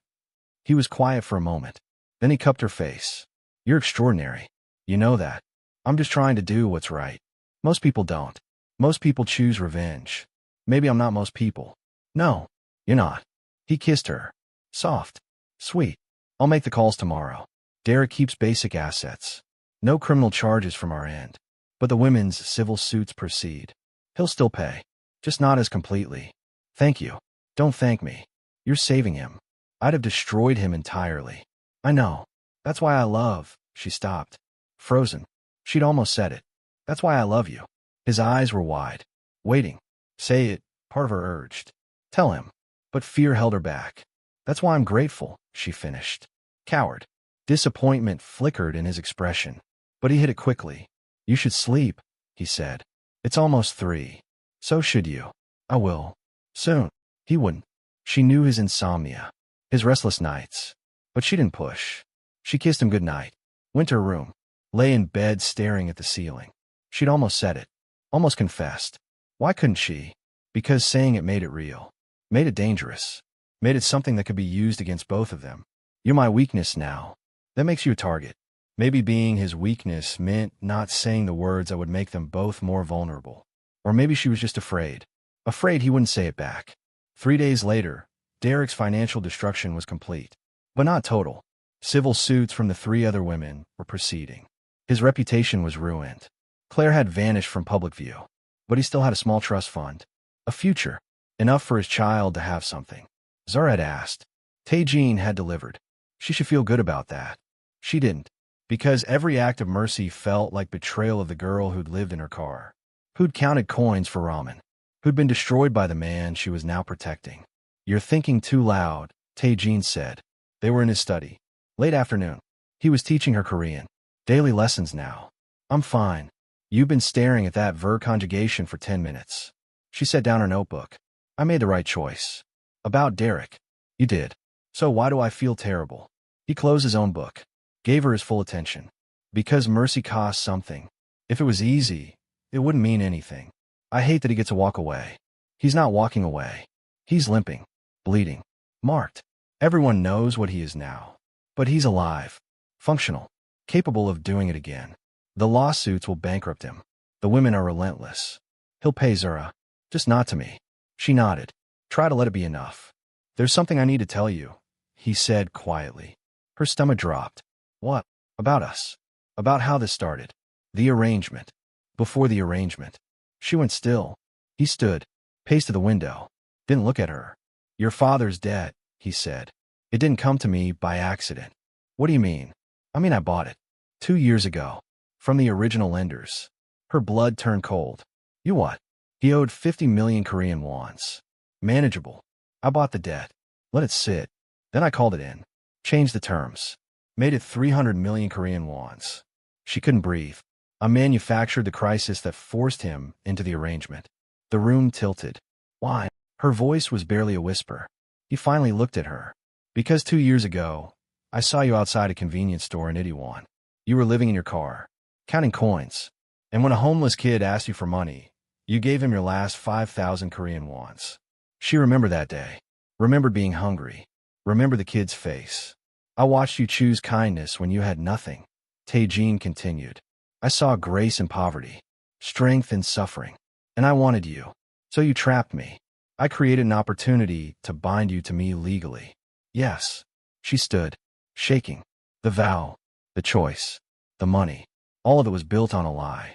He was quiet for a moment. Then he cupped her face. You're extraordinary. You know that. I'm just trying to do what's right. Most people don't. Most people choose revenge. Maybe I'm not most people. No, you're not. He kissed her. Soft. Sweet. I'll make the calls tomorrow. Derek keeps basic assets. No criminal charges from our end. But the women's civil suits proceed. He'll still pay. Just not as completely. Thank you. Don't thank me. You're saving him. I'd have destroyed him entirely. I know. That's why I love. She stopped. Frozen. She'd almost said it. That's why I love you. His eyes were wide. Waiting. Say it, part of her urged. Tell him. But fear held her back. That's why I'm grateful, she finished. Coward. Disappointment flickered in his expression. But he hit it quickly. You should sleep, he said. It's almost 3. So should you. I will. Soon. He wouldn't. She knew his insomnia. His restless nights. But she didn't push. She kissed him good night. Went to her room. Lay in bed staring at the ceiling. She'd almost said it. Almost confessed. Why couldn't she? Because saying it made it real. Made it dangerous. Made it something that could be used against both of them. You're my weakness now. That makes you a target. Maybe being his weakness meant not saying the words that would make them both more vulnerable. Or maybe she was just afraid. Afraid he wouldn't say it back. 3 days later, Derek's financial destruction was complete. But not total. Civil suits from the 3 other women were proceeding. His reputation was ruined. Claire had vanished from public view. But he still had a small trust fund. A future. Enough for his child to have something. Zara had asked. Tae-Jean had delivered. She should feel good about that. She didn't. Because every act of mercy felt like betrayal of the girl who'd lived in her car. Who'd counted coins for ramen. Who'd been destroyed by the man she was now protecting. You're thinking too loud, Tae-Jean said. They were in his study. Late afternoon. He was teaching her Korean. Daily lessons now. I'm fine. You've been staring at that verb conjugation for 10 minutes. She set down her notebook. I made the right choice. About Derek. You did. So why do I feel terrible? He closed his own book. Gave her his full attention. Because mercy costs something. If it was easy, it wouldn't mean anything. I hate that he gets to walk away. He's not walking away. He's limping. Bleeding. Marked. Everyone knows what he is now. But he's alive. Functional. Capable of doing it again. The lawsuits will bankrupt him. The women are relentless. He'll pay Zara. Just not to me. She nodded. Try to let it be enough. There's something I need to tell you, he said quietly. Her stomach dropped. What? About us. About how this started. The arrangement. Before the arrangement. She went still. He stood. Paced to the window. Didn't look at her. Your father's debt, he said. It didn't come to me by accident. What do you mean? I mean I bought it. 2 years ago. From the original lenders. Her blood turned cold. You what? He owed 50 million Korean wons. Manageable. I bought the debt. Let it sit. Then I called it in. Changed the terms. Made it 300 million Korean wons. She couldn't breathe. I manufactured the crisis that forced him into the arrangement. The room tilted. Why? Her voice was barely a whisper. He finally looked at her. Because 2 years ago, I saw you outside a convenience store in Itaewon. You were living in your car, counting coins. And when a homeless kid asked you for money, you gave him your last 5,000 Korean wons. She remembered that day. Remembered being hungry. Remembered the kid's face. I watched you choose kindness when you had nothing. Tae-Jean continued. I saw grace in poverty, strength in suffering. And I wanted you. So you trapped me. I created an opportunity to bind you to me legally. Yes. She stood, shaking. The vow, the choice, the money. All of it was built on a lie.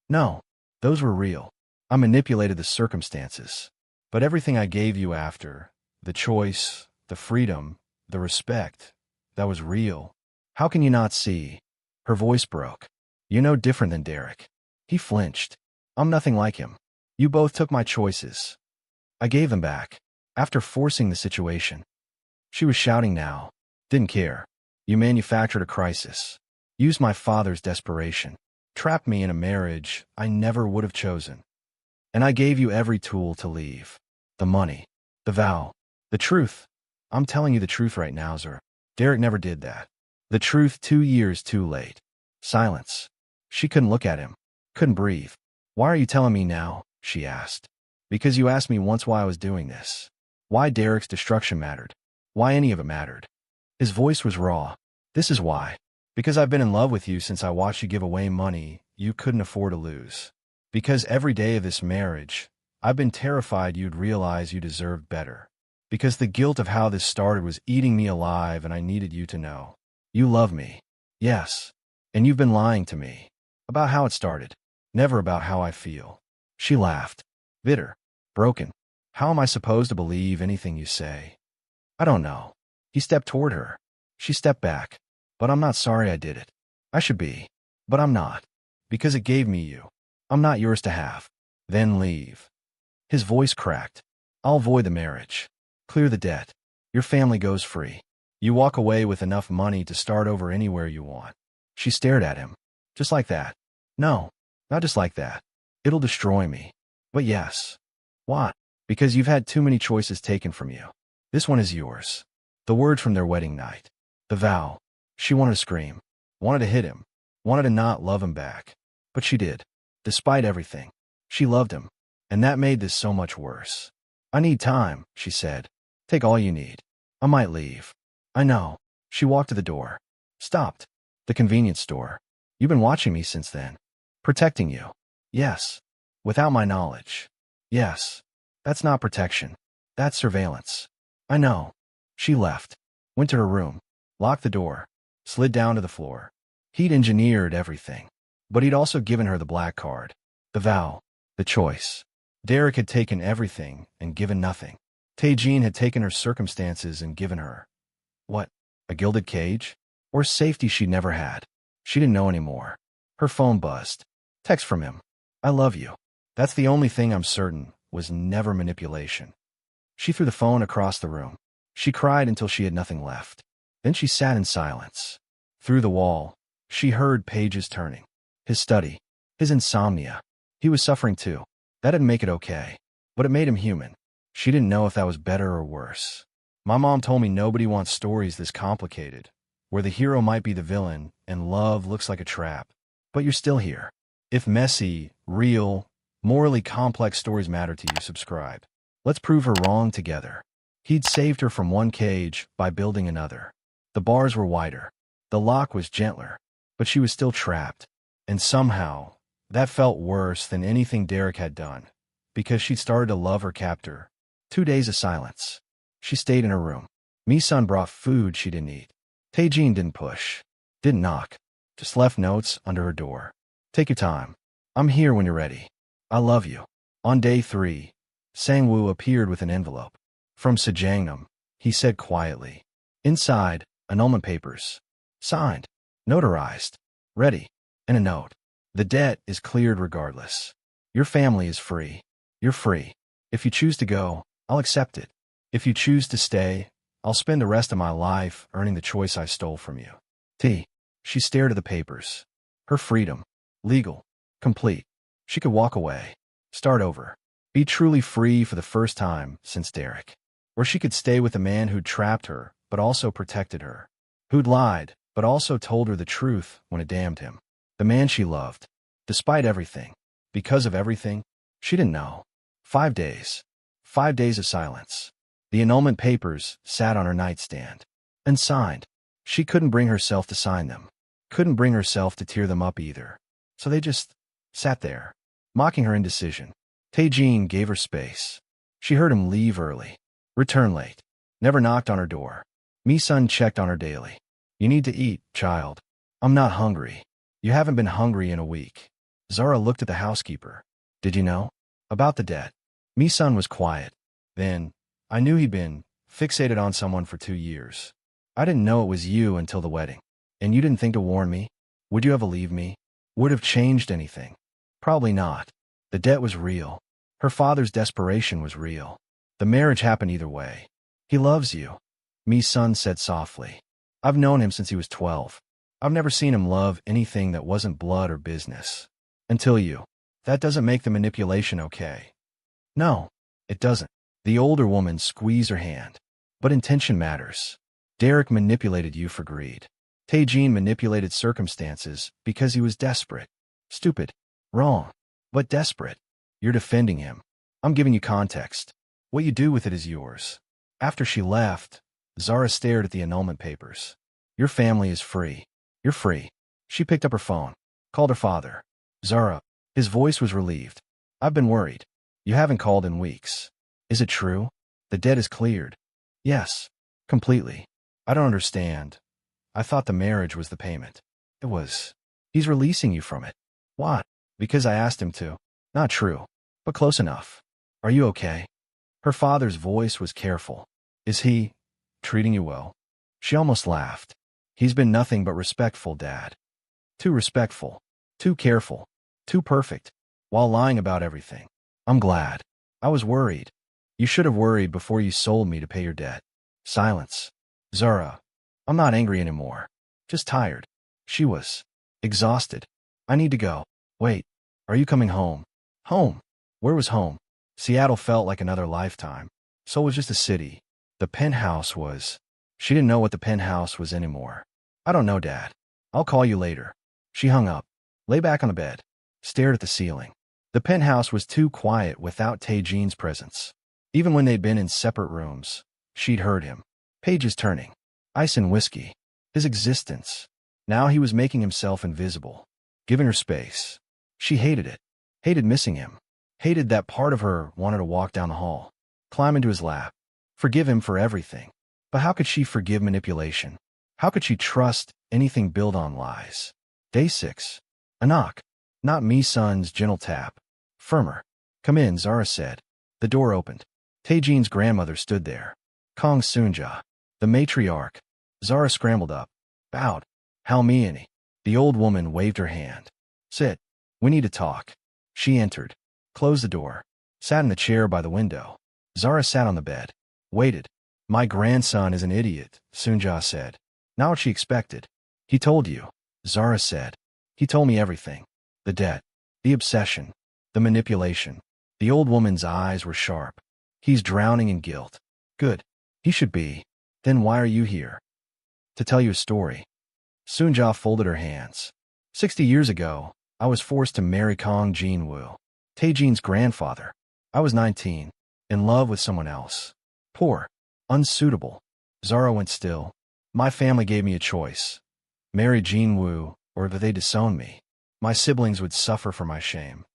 No, those were real. I manipulated the circumstances. But everything I gave you after, the choice, the freedom, the respect, that was real. How can you not see? Her voice broke. You're no different than Derek. He flinched. I'm nothing like him. You both took my choices. I gave them back. After forcing the situation. She was shouting now. Didn't care. You manufactured a crisis. Used my father's desperation. Trapped me in a marriage I never would have chosen. And I gave you every tool to leave. The money. The vow. The truth. I'm telling you the truth right now, Zara. Derek never did that. The truth 2 years too late. Silence. She couldn't look at him. Couldn't breathe. Why are you telling me now? She asked. Because you asked me once why I was doing this. Why Derek's destruction mattered. Why any of it mattered. His voice was raw. This is why. Because I've been in love with you since I watched you give away money you couldn't afford to lose. Because every day of this marriage, I've been terrified you'd realize you deserved better. Because the guilt of how this started was eating me alive and I needed you to know. You love me. Yes. And you've been lying to me. About how it started. Never about how I feel. She laughed. Bitter. Broken. How am I supposed to believe anything you say? I don't know. He stepped toward her. She stepped back. But I'm not sorry I did it. I should be. But I'm not. Because it gave me you. I'm not yours to have. Then leave. His voice cracked. I'll void the marriage. Clear the debt. Your family goes free. You walk away with enough money to start over anywhere you want. She stared at him. Just like that. No, not just like that. It'll destroy me. But yes. Why? Because you've had too many choices taken from you. This one is yours. The words from their wedding night. The vow. She wanted to scream. Wanted to hit him. Wanted to not love him back. But she did. Despite everything. She loved him. And that made this so much worse. I need time, she said. Take all you need. I might leave. I know. She walked to the door. Stopped. The convenience store. You've been watching me since then. Protecting you. Yes. Without my knowledge. Yes. That's not protection. That's surveillance. I know. She left. Went to her room. Locked the door. Slid down to the floor. He'd engineered everything. But he'd also given her the black card. The vow. The choice. Derek had taken everything and given nothing. Tae-Jean had taken her circumstances and given her. What? A gilded cage? Or safety she'd never had? She didn't know anymore. Her phone buzzed. Text from him. I love you. That's the only thing I'm certain was never manipulation. She threw the phone across the room. She cried until she had nothing left. Then she sat in silence. Through the wall, she heard pages turning. His study. His insomnia. He was suffering too. That didn't make it okay. But it made him human. She didn't know if that was better or worse. My mom told me nobody wants stories this complicated, where the hero might be the villain and love looks like a trap. But you're still here. If messy, real, morally complex stories matter to you, subscribe. Let's prove her wrong together. He'd saved her from one cage by building another. The bars were wider. The lock was gentler. But she was still trapped. And somehow, that felt worse than anything Derek had done. Because she'd started to love her captor. 2 days of silence. She stayed in her room. Mi-sun brought food she didn't eat. Tae-Jean didn't push. Didn't knock. Just left notes under her door. Take your time. I'm here when you're ready. I love you. On day 3, Sang-woo appeared with an envelope. From Sejangnam, he said quietly. Inside, annulment papers. Signed. Notarized. Ready. And a note. The debt is cleared regardless. Your family is free. You're free. If you choose to go, I'll accept it. If you choose to stay, I'll spend the rest of my life earning the choice I stole from you. T. She stared at the papers. Her freedom. Legal. Complete. She could walk away. Start over. Be truly free for the first time since Derek. Or she could stay with a man who'd trapped her, but also protected her. Who'd lied, but also told her the truth when it damned him. The man she loved. Despite everything. Because of everything. She didn't know. 5 days. 5 days of silence. The annulment papers sat on her nightstand. Unsigned. She couldn't bring herself to sign them. Couldn't bring herself to tear them up either. So they just sat there, mocking her indecision. Tae-Jean gave her space. She heard him leave early. Return late. Never knocked on her door. Mi-sun checked on her daily. You need to eat, child. I'm not hungry. You haven't been hungry in a week. Zara looked at the housekeeper. Did you know? About the debt. Mi-sun was quiet. Then, I knew he'd been fixated on someone for 2 years. I didn't know it was you until the wedding. And you didn't think to warn me? Would you ever leave me? Would have changed anything? Probably not. The debt was real. Her father's desperation was real. The marriage happened either way. He loves you. Me son said softly. I've known him since he was 12. I've never seen him love anything that wasn't blood or business. Until you. That doesn't make the manipulation okay. No, it doesn't. The older woman squeezed her hand. But intention matters. Derek manipulated you for greed. Tae-Jean manipulated circumstances because he was desperate. Stupid. Wrong. But desperate. You're defending him. I'm giving you context. What you do with it is yours. After she left, Zara stared at the annulment papers. Your family is free. You're free. She picked up her phone. Called her father. Zara. His voice was relieved. I've been worried. You haven't called in weeks. Is it true? The debt is cleared. Yes. Completely. I don't understand. I thought the marriage was the payment. It was. He's releasing you from it. What? Because I asked him to. Not true. But close enough. Are you okay? Her father's voice was careful. Is he treating you well? She almost laughed. He's been nothing but respectful, Dad. Too respectful. Too careful. Too perfect. While lying about everything. I'm glad. I was worried. You should have worried before you sold me to pay your debt. Silence. Zara. I'm not angry anymore. Just tired. She was. Exhausted. I need to go. Wait. Are you coming home? Home? Where was home? Seattle felt like another lifetime. So was just a city. The penthouse was. She didn't know what the penthouse was anymore. I don't know, Dad. I'll call you later. She hung up. Lay back on the bed. Stared at the ceiling. The penthouse was too quiet without Tae-Jean's presence. Even when they'd been in separate rooms, she'd heard him. Pages turning. Ice and whiskey. His existence. Now he was making himself invisible. Giving her space. She hated it. Hated missing him. Hated that part of her wanted to walk down the hall. Climb into his lap. Forgive him for everything. But how could she forgive manipulation? How could she trust anything built on lies? Day 6. A knock. Not me, son's gentle tap. Firmer. Come in, Zara said. The door opened. Tae-Jean's grandmother stood there. Kong Soonja. The matriarch. Zara scrambled up. Bowed. How me any? The old woman waved her hand. Sit. We need to talk. She entered. Closed the door. Sat in the chair by the window. Zara sat on the bed. Waited. My grandson is an idiot, Soonja said. Not what she expected. He told you, Zara said. He told me everything. The debt. The obsession. The manipulation. The old woman's eyes were sharp. He's drowning in guilt. Good. He should be. Then why are you here? To tell you a story. Soonja folded her hands. 60 years ago, I was forced to marry Kong Jin-woo, Tae-Jean's grandfather. I was 19, in love with someone else. Poor. Unsuitable. Zara went still. My family gave me a choice. Marry Jin-woo, or if they disowned me. My siblings would suffer for my shame.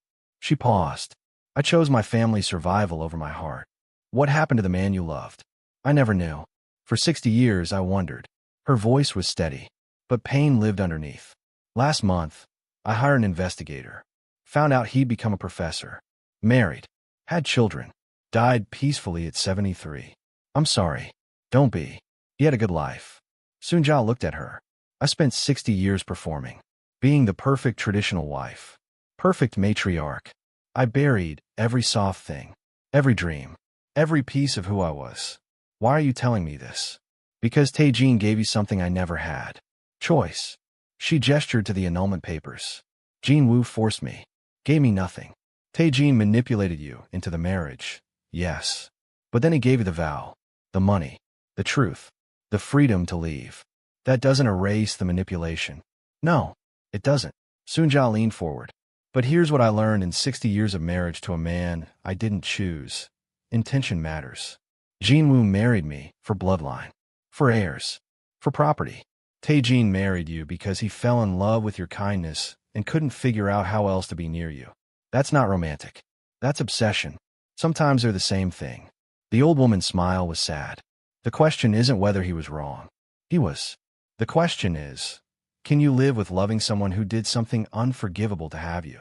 She paused. I chose my family's survival over my heart. What happened to the man you loved? I never knew. For 60 years, I wondered. Her voice was steady, but pain lived underneath. Last month, I hired an investigator. Found out he'd become a professor. Married. Had children. Died peacefully at 73. I'm sorry. Don't be. He had a good life. Soonja looked at her. I spent 60 years performing. Being the perfect traditional wife. Perfect matriarch. I buried every soft thing. Every dream. Every piece of who I was. Why are you telling me this? Because Tae-Jean gave you something I never had. Choice. She gestured to the annulment papers. Jin-woo forced me. Gave me nothing. Tae-Jean manipulated you into the marriage. Yes. But then he gave you the vow. The money. The truth. The freedom to leave. That doesn't erase the manipulation. No, it doesn't. Soonja leaned forward. But here's what I learned in 60 years of marriage to a man I didn't choose. Intention matters. Jin-woo married me for bloodline. For heirs. For property. Tae-Jean married you because he fell in love with your kindness and couldn't figure out how else to be near you. That's not romantic. That's obsession. Sometimes they're the same thing. The old woman's smile was sad. The question isn't whether he was wrong. He was. The question is, can you live with loving someone who did something unforgivable to have you?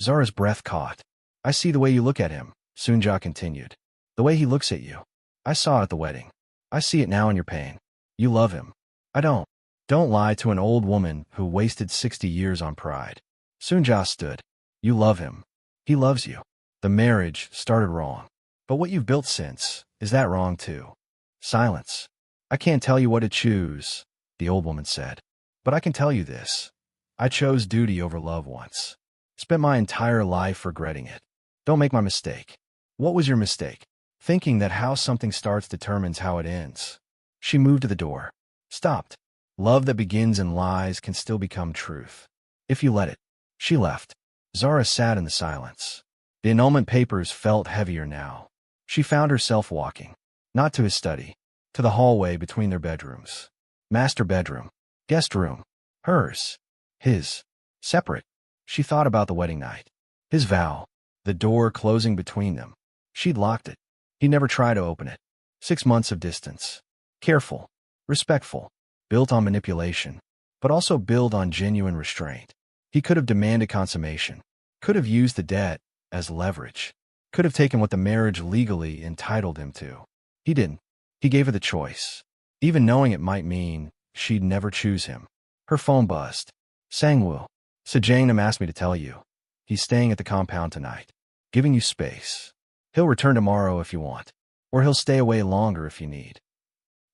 Zara's breath caught. I see the way you look at him, Soonja continued. The way he looks at you. I saw it at the wedding. I see it now in your pain. You love him. I don't. Don't lie to an old woman who wasted 60 years on pride. Sunja stood. You love him. He loves you. The marriage started wrong. But what you've built since, is that wrong too? Silence. I can't tell you what to choose, the old woman said. But I can tell you this. I chose duty over love once. Spent my entire life regretting it. Don't make my mistake. What was your mistake? Thinking that how something starts determines how it ends. She moved to the door. Stopped. Love that begins in lies can still become truth. If you let it. She left. Zara sat in the silence. The annulment papers felt heavier now. She found herself walking. Not to his study. To the hallway between their bedrooms. Master bedroom. Guest room. Hers. His. Separate. She thought about the wedding night. His vow. The door closing between them. She'd locked it. He never tried to open it. 6 months of distance. Careful. Respectful. Built on manipulation. But also built on genuine restraint. He could have demanded consummation. Could have used the debt as leverage. Could have taken what the marriage legally entitled him to. He didn't. He gave her the choice. Even knowing it might mean she'd never choose him. Her phone buzzed. Sangwoo. Sejangnam asked me to tell you. He's staying at the compound tonight. Giving you space. He'll return tomorrow if you want. Or he'll stay away longer if you need.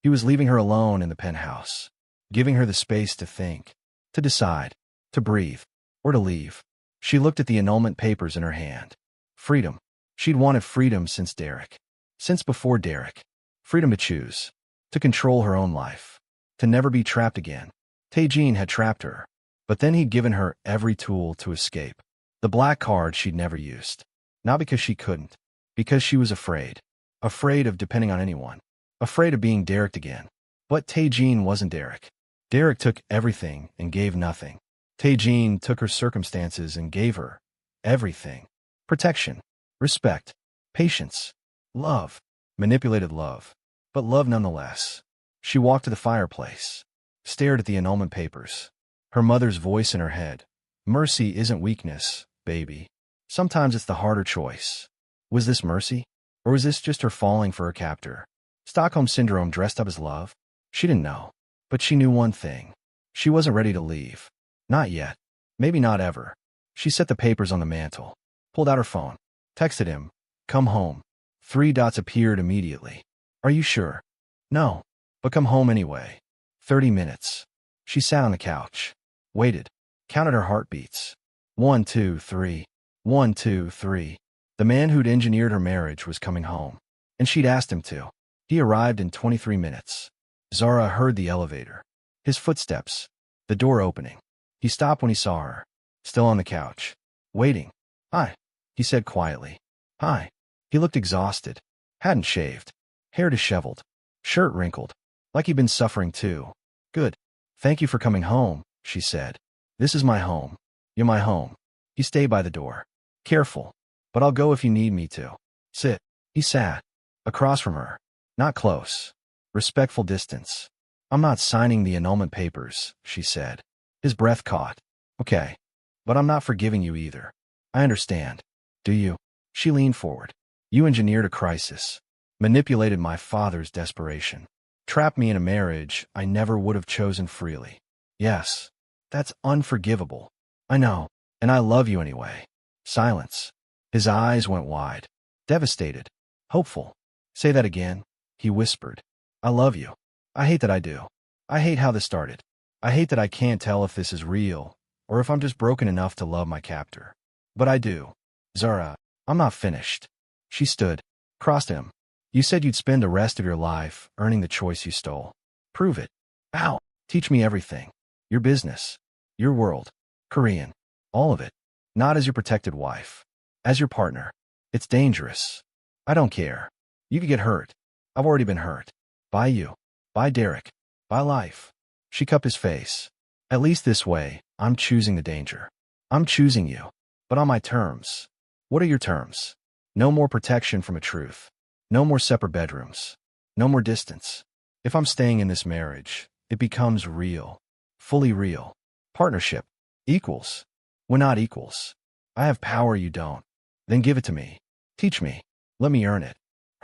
He was leaving her alone in the penthouse. Giving her the space to think. To decide. To breathe. Or to leave. She looked at the annulment papers in her hand. Freedom. She'd wanted freedom since Derek. Since before Derek. Freedom to choose. To control her own life. To never be trapped again. Taejin had trapped her. But then he'd given her every tool to escape. The black card she'd never used. Not because she couldn't. Because she was afraid. Afraid of depending on anyone. Afraid of being Derek again. But Taejin wasn't Derek. Derek took everything and gave nothing. Taejin took her circumstances and gave her everything. Protection. Respect. Patience. Love. Manipulated love. But love nonetheless. She walked to the fireplace. Stared at the annulment papers. Her mother's voice in her head. Mercy isn't weakness, baby. Sometimes it's the harder choice. Was this mercy? Or was this just her falling for her captor? Stockholm Syndrome dressed up as love? She didn't know. But she knew one thing. She wasn't ready to leave. Not yet. Maybe not ever. She set the papers on the mantel. Pulled out her phone. Texted him. Come home. 3 dots appeared immediately. Are you sure? No. But come home anyway. 30 minutes. She sat on the couch. Waited. Counted her heartbeats. 1, 2, 3. 1, 2, 3. The man who'd engineered her marriage was coming home. And she'd asked him to. He arrived in 23 minutes. Zara heard the elevator. His footsteps. The door opening. He stopped when he saw her. Still on the couch. Waiting. Hi. He said quietly. Hi. He looked exhausted. Hadn't shaved. Hair disheveled. Shirt wrinkled. Like he'd been suffering too. Good. Thank you for coming home, she said. This is my home. You're my home. He stayed by the door. Careful. But I'll go if you need me to. Sit. He sat. Across from her. Not close. Respectful distance. I'm not signing the annulment papers, she said. His breath caught. Okay. But I'm not forgiving you either. I understand. Do you? She leaned forward. You engineered a crisis. Manipulated my father's desperation. Trapped me in a marriage I never would have chosen freely. Yes. That's unforgivable. I know. And I love you anyway. Silence. His eyes went wide. Devastated. Hopeful. Say that again, he whispered. I love you. I hate that I do. I hate how this started. I hate that I can't tell if this is real, or if I'm just broken enough to love my captor. But I do. Zara, I'm not finished. She stood. Crossed him. You said you'd spend the rest of your life earning the choice you stole. Prove it. Ow. Teach me everything. Your business. Your world. Korean. All of it. Not as your protected wife. As your partner. It's dangerous. I don't care. You could get hurt. I've already been hurt. By you. By Derek. By life. She cupped his face. At least this way, I'm choosing the danger. I'm choosing you. But on my terms. What are your terms? No more protection from a truth. No more separate bedrooms. No more distance. If I'm staying in this marriage, it becomes real. Fully real. Partnership. Equals. We're not equals. I have power you don't. Then give it to me. Teach me. Let me earn it.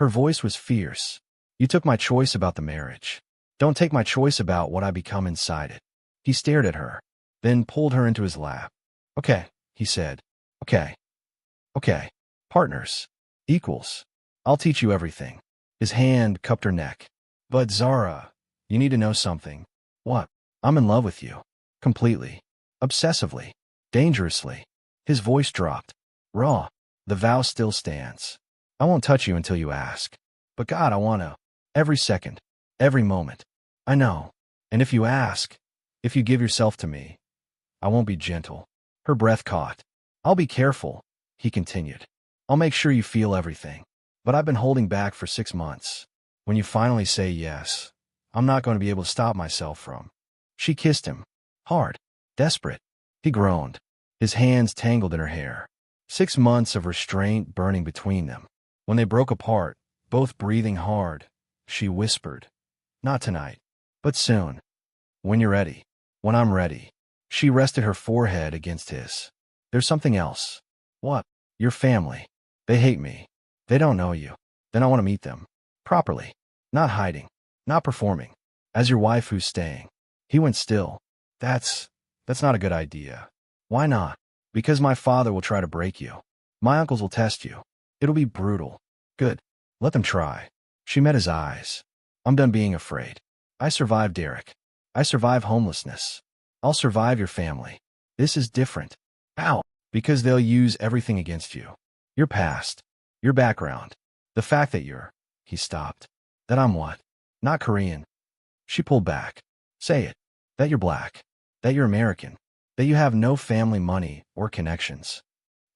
Her voice was fierce. You took my choice about the marriage. Don't take my choice about what I become inside it. He stared at her, then pulled her into his lap. Okay, he said. Okay. Okay. Partners. Equals. I'll teach you everything. His hand cupped her neck. But Zara, you need to know something. What? I'm in love with you. Completely. Obsessively. Dangerously. His voice dropped. Raw. The vow still stands. I won't touch you until you ask. But God, I want to. Every second. Every moment. I know. And if you ask, if you give yourself to me, I won't be gentle. Her breath caught. I'll be careful, he continued. I'll make sure you feel everything. But I've been holding back for 6 months. When you finally say yes, I'm not going to be able to stop myself from. She kissed him. Hard. Desperate. He groaned. His hands tangled in her hair. 6 months of restraint burning between them. When they broke apart, both breathing hard, she whispered, not tonight, but soon. When you're ready. When I'm ready. She rested her forehead against his. There's something else. What? Your family. They hate me. They don't know you. Then I want to meet them. Properly. Not hiding. Not performing. As your wife who's staying. He went still. That's not a good idea. Why not? Because my father will try to break you. My uncles will test you. It'll be brutal. Good. Let them try. She met his eyes. I'm done being afraid. I survived Derek. I survived homelessness. I'll survive your family. This is different. How? Because they'll use everything against you. Your past. Your background. The fact that you're. He stopped. That I'm what? Not Korean. She pulled back. Say it. That you're black. That you're American. That you have no family money or connections.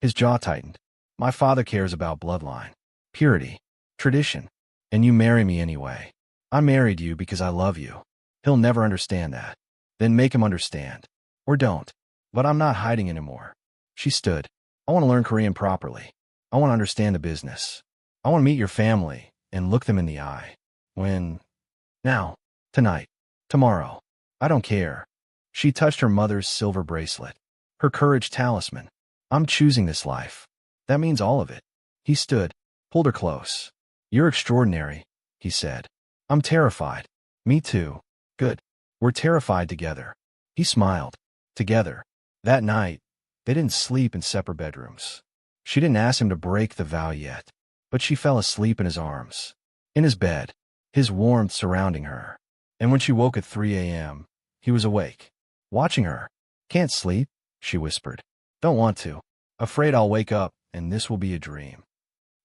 His jaw tightened. My father cares about bloodline. Purity. Tradition. And you marry me anyway. I married you because I love you. He'll never understand that. Then make him understand. Or don't. But I'm not hiding anymore. She stood. I want to learn Korean properly. I want to understand the business. I want to meet your family and look them in the eye. When? Now. Tonight. Tomorrow. I don't care. She touched her mother's silver bracelet. Her courage talisman. I'm choosing this life. That means all of it. He stood, pulled her close. You're extraordinary, he said. I'm terrified. Me too. Good. We're terrified together. He smiled. Together. That night, they didn't sleep in separate bedrooms. She didn't ask him to break the vow yet, but she fell asleep in his arms. In his bed, his warmth surrounding her. And when she woke at 3 a.m., he was awake. Watching her. Can't sleep, she whispered. Don't want to. Afraid I'll wake up and this will be a dream.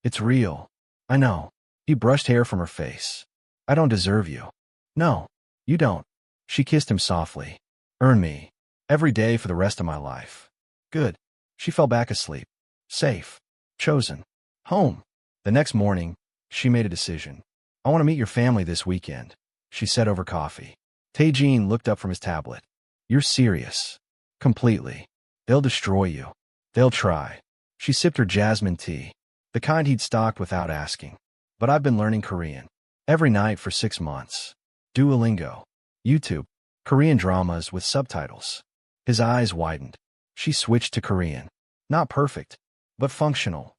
It's real. I know. He brushed hair from her face. I don't deserve you. No, you don't. She kissed him softly. Earn me. Every day for the rest of my life. Good. She fell back asleep. Safe. Chosen. Home. The next morning, she made a decision. I want to meet your family this weekend, she said over coffee. Tae-jin looked up from his tablet. You're serious. Completely. They'll destroy you. They'll try. She sipped her jasmine tea, the kind he'd stocked without asking. But I've been learning Korean. Every night for 6 months. Duolingo. YouTube. Korean dramas with subtitles. His eyes widened. She switched to Korean. Not perfect, but functional.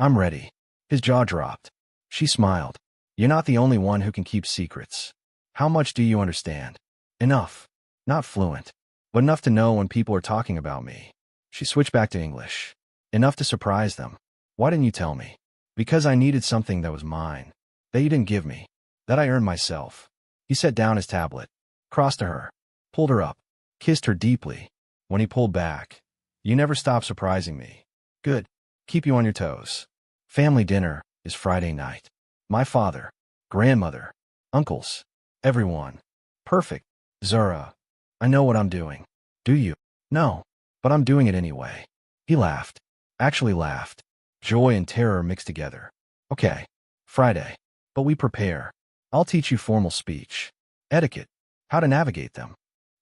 I'm ready. His jaw dropped. She smiled. You're not the only one who can keep secrets. How much do you understand? Enough. Not fluent, but enough to know when people are talking about me. She switched back to English. Enough to surprise them. Why didn't you tell me? Because I needed something that was mine. That you didn't give me. That I earned myself. He set down his tablet, crossed to her, pulled her up, kissed her deeply. When he pulled back, you never stop surprising me. Good. Keep you on your toes. Family dinner is Friday night. My father, grandmother, uncles, everyone. Perfect. Zara, I know what I'm doing. Do you? No, but I'm doing it anyway. He laughed. Actually laughed. Joy and terror mixed together. Okay. Friday. But we prepare. I'll teach you formal speech. Etiquette. How to navigate them.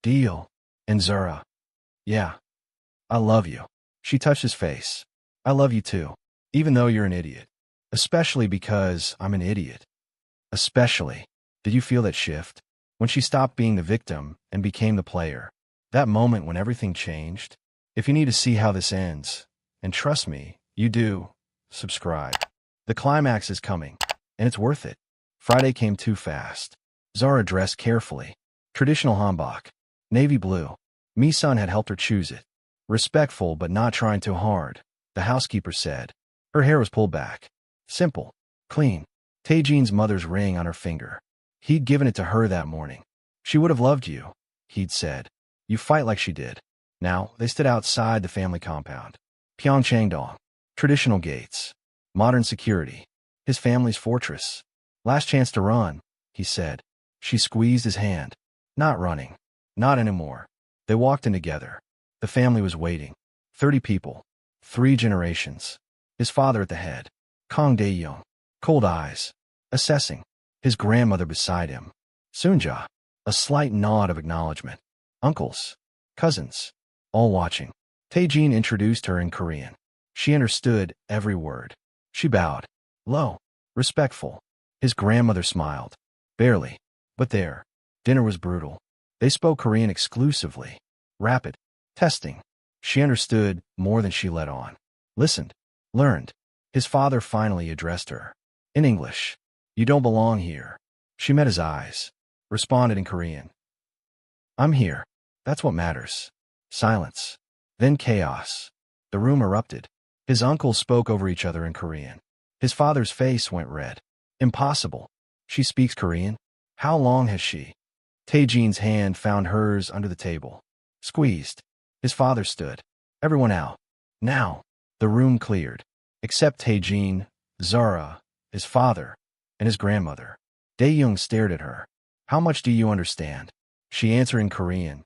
Deal. And Zara. Yeah. I love you. She touched his face. I love you too. Even though you're an idiot. Especially because I'm an idiot. Especially. Did you feel that shift? When she stopped being the victim and became the player. That moment when everything changed. If you need to see how this ends, and trust me, you do, subscribe. The climax is coming. and it's worth it. Friday came too fast. Zara dressed carefully. Traditional hanbok. Navy blue. Mi-sun had helped her choose it. Respectful but not trying too hard, the housekeeper said. Her hair was pulled back. Simple. Clean. Taejin's mother's ring on her finger. He'd given it to her that morning. She would have loved you, he'd said. You fight like she did. Now, they stood outside the family compound. Pyeongchangdong. Traditional gates. Modern security. His family's fortress. Last chance to run, he said. She squeezed his hand. Not running. Not anymore. They walked in together. The family was waiting. 30 people. 3 generations. His father at the head. Kang Dae-young. Cold eyes. Assessing. His grandmother beside him. Sunja. A slight nod of acknowledgement. Uncles. Cousins. All watching. Taejin introduced her in Korean. She understood every word. She bowed. Low. Respectful. His grandmother smiled. Barely. But there. Dinner was brutal. They spoke Korean exclusively. Rapid. Testing. She understood more than she let on. Listened. Learned. His father finally addressed her. In English. You don't belong here. She met his eyes. Responded in Korean. I'm here. That's what matters. Silence. Then chaos. The room erupted. His uncles spoke over each other in Korean. His father's face went red. Impossible. She speaks Korean? How long has she? Taejin's hand found hers under the table. Squeezed. His father stood. Everyone out. Now. The room cleared. Except Taejin, Zara, his father, and his grandmother. Dae-young stared at her. How much do you understand? She answered in Korean.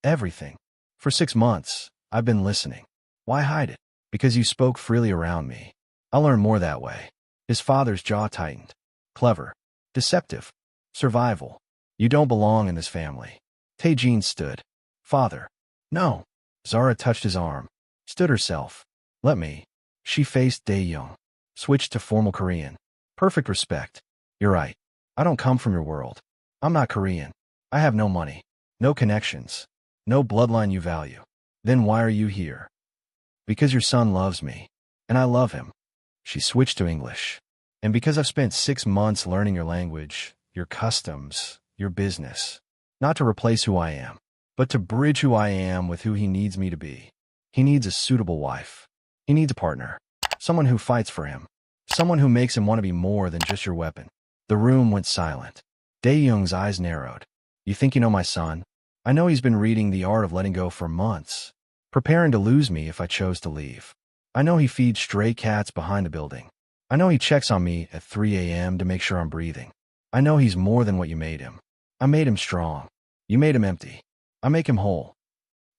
Everything. For 6 months, I've been listening. Why hide it? Because you spoke freely around me. I'll learn more that way. His father's jaw tightened. Clever. Deceptive. Survival. You don't belong in this family. Taejin stood. Father. No. Zara touched his arm. Stood herself. Let me. She faced Dae-young. Switched to formal Korean. Perfect respect. You're right. I don't come from your world. I'm not Korean. I have no money. No connections. No bloodline you value. Then why are you here? Because your son loves me. And I love him. She switched to English. And because I've spent 6 months learning your language, your customs, your business. Not to replace who I am, but to bridge who I am with who he needs me to be. He needs a suitable wife. He needs a partner. Someone who fights for him. Someone who makes him want to be more than just your weapon. The room went silent. Dae-young's eyes narrowed. You think you know my son? I know he's been reading The Art of Letting Go for months. Preparing to lose me if I chose to leave. I know he feeds stray cats behind the building. I know he checks on me at 3 a.m. to make sure I'm breathing. I know he's more than what you made him. I made him strong. You made him empty. I make him whole.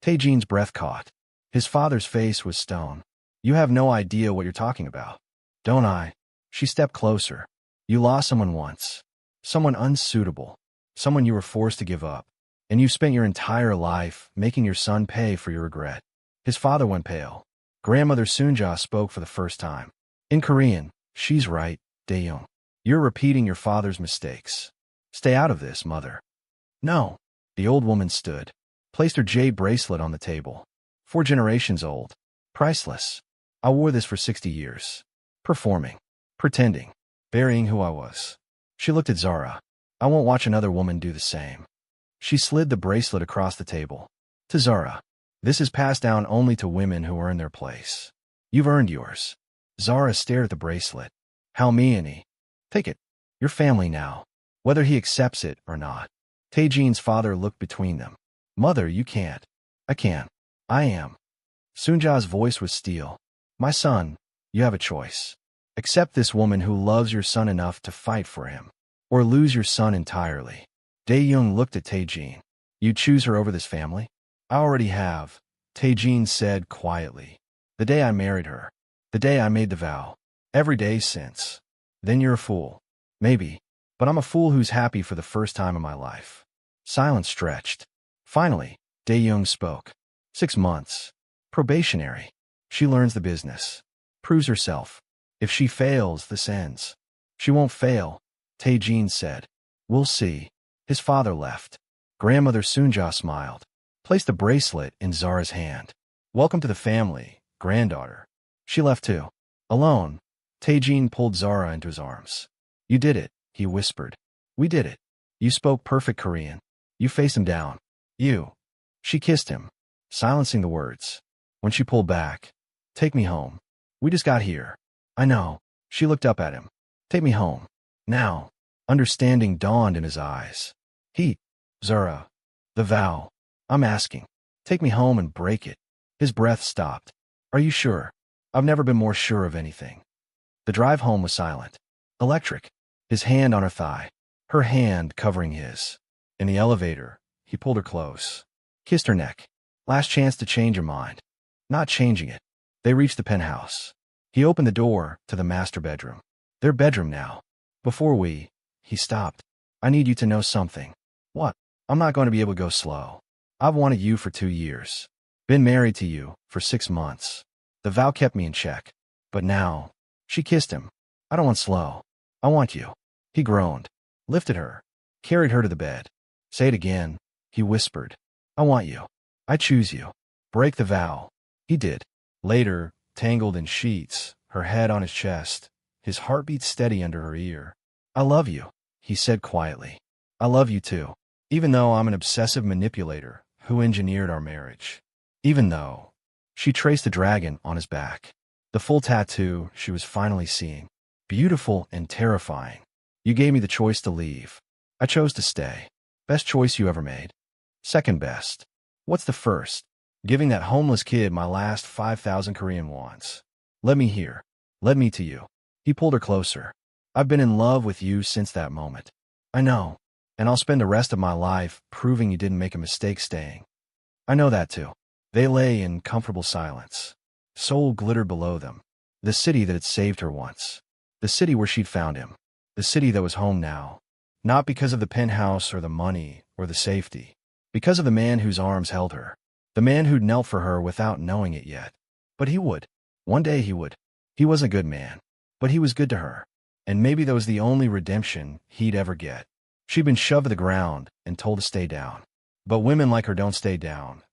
Taejin's breath caught. His father's face was stone. You have no idea what you're talking about. Don't I? She stepped closer. You lost someone once. Someone unsuitable. Someone you were forced to give up. And you've spent your entire life making your son pay for your regret. His father went pale. Grandmother Sunja spoke for the first time. In Korean, she's right, Dae-young. You're repeating your father's mistakes. Stay out of this, mother. No. The old woman stood. Placed her jade bracelet on the table. 4 generations old. Priceless. I wore this for 60 years. Performing. Pretending. Burying who I was. She looked at Zara. I won't watch another woman do the same. She slid the bracelet across the table. To Zara. This is passed down only to women who earn their place. You've earned yours. Zara stared at the bracelet. How me. Take it. Your family now. Whether he accepts it or not. Taejin's father looked between them. Mother, you can't. I can. I am. Sunja's voice was steel. My son, you have a choice. Accept this woman who loves your son enough to fight for him. Or lose your son entirely. Dae-young looked at Taejin. You choose her over this family? I already have, Taejin said quietly. The day I married her. The day I made the vow. Every day since. Then you're a fool. Maybe. But I'm a fool who's happy for the first time in my life. Silence stretched. Finally, Dae-young spoke. 6 months. Probationary. She learns the business. Proves herself. If she fails, this ends. She won't fail, Taejin said. We'll see. His father left. Grandmother Sunja smiled. Placed the bracelet in Zara's hand. Welcome to the family, granddaughter. She left too. Alone, Taejin pulled Zara into his arms. You did it, he whispered. We did it. You spoke perfect Korean. You faced him down. You. She kissed him, silencing the words. When she pulled back, take me home. We just got here. I know. She looked up at him. Take me home. Now. Understanding dawned in his eyes. Zara. The vow. I'm asking. Take me home and break it. His breath stopped. Are you sure? I've never been more sure of anything. The drive home was silent. Electric. His hand on her thigh. Her hand covering his. In the elevator, he pulled her close. Kissed her neck. Last chance to change your mind. Not changing it. They reached the penthouse. He opened the door to the master bedroom. Their bedroom now. Before he stopped. I need you to know something. What? I'm not going to be able to go slow. I've wanted you for 2 years. Been married to you for 6 months. The vow kept me in check. But now, she kissed him. I don't want slow. I want you. He groaned. Lifted her. Carried her to the bed. Say it again, he whispered. I want you. I choose you. Break the vow. He did. Later, tangled in sheets, her head on his chest, his heartbeat steady under her ear. I love you, he said quietly. I love you too. Even though I'm an obsessive manipulator who engineered our marriage. Even though. She traced the dragon on his back. The full tattoo she was finally seeing. Beautiful and terrifying. You gave me the choice to leave. I chose to stay. Best choice you ever made. Second best. What's the first? Giving that homeless kid my last 5,000 Korean wons. Let me here. Let me to you. He pulled her closer. I've been in love with you since that moment. I know. And I'll spend the rest of my life proving you didn't make a mistake staying. I know that too. They lay in comfortable silence. Seoul glittered below them. The city that had saved her once. The city where she'd found him. The city that was home now. Not because of the penthouse or the money or the safety. Because of the man whose arms held her. The man who'd knelt for her without knowing it yet. But he would. One day he would. He was a good man. But he was good to her. And maybe that was the only redemption he'd ever get. She'd been shoved to the ground and told to stay down. But women like her don't stay down.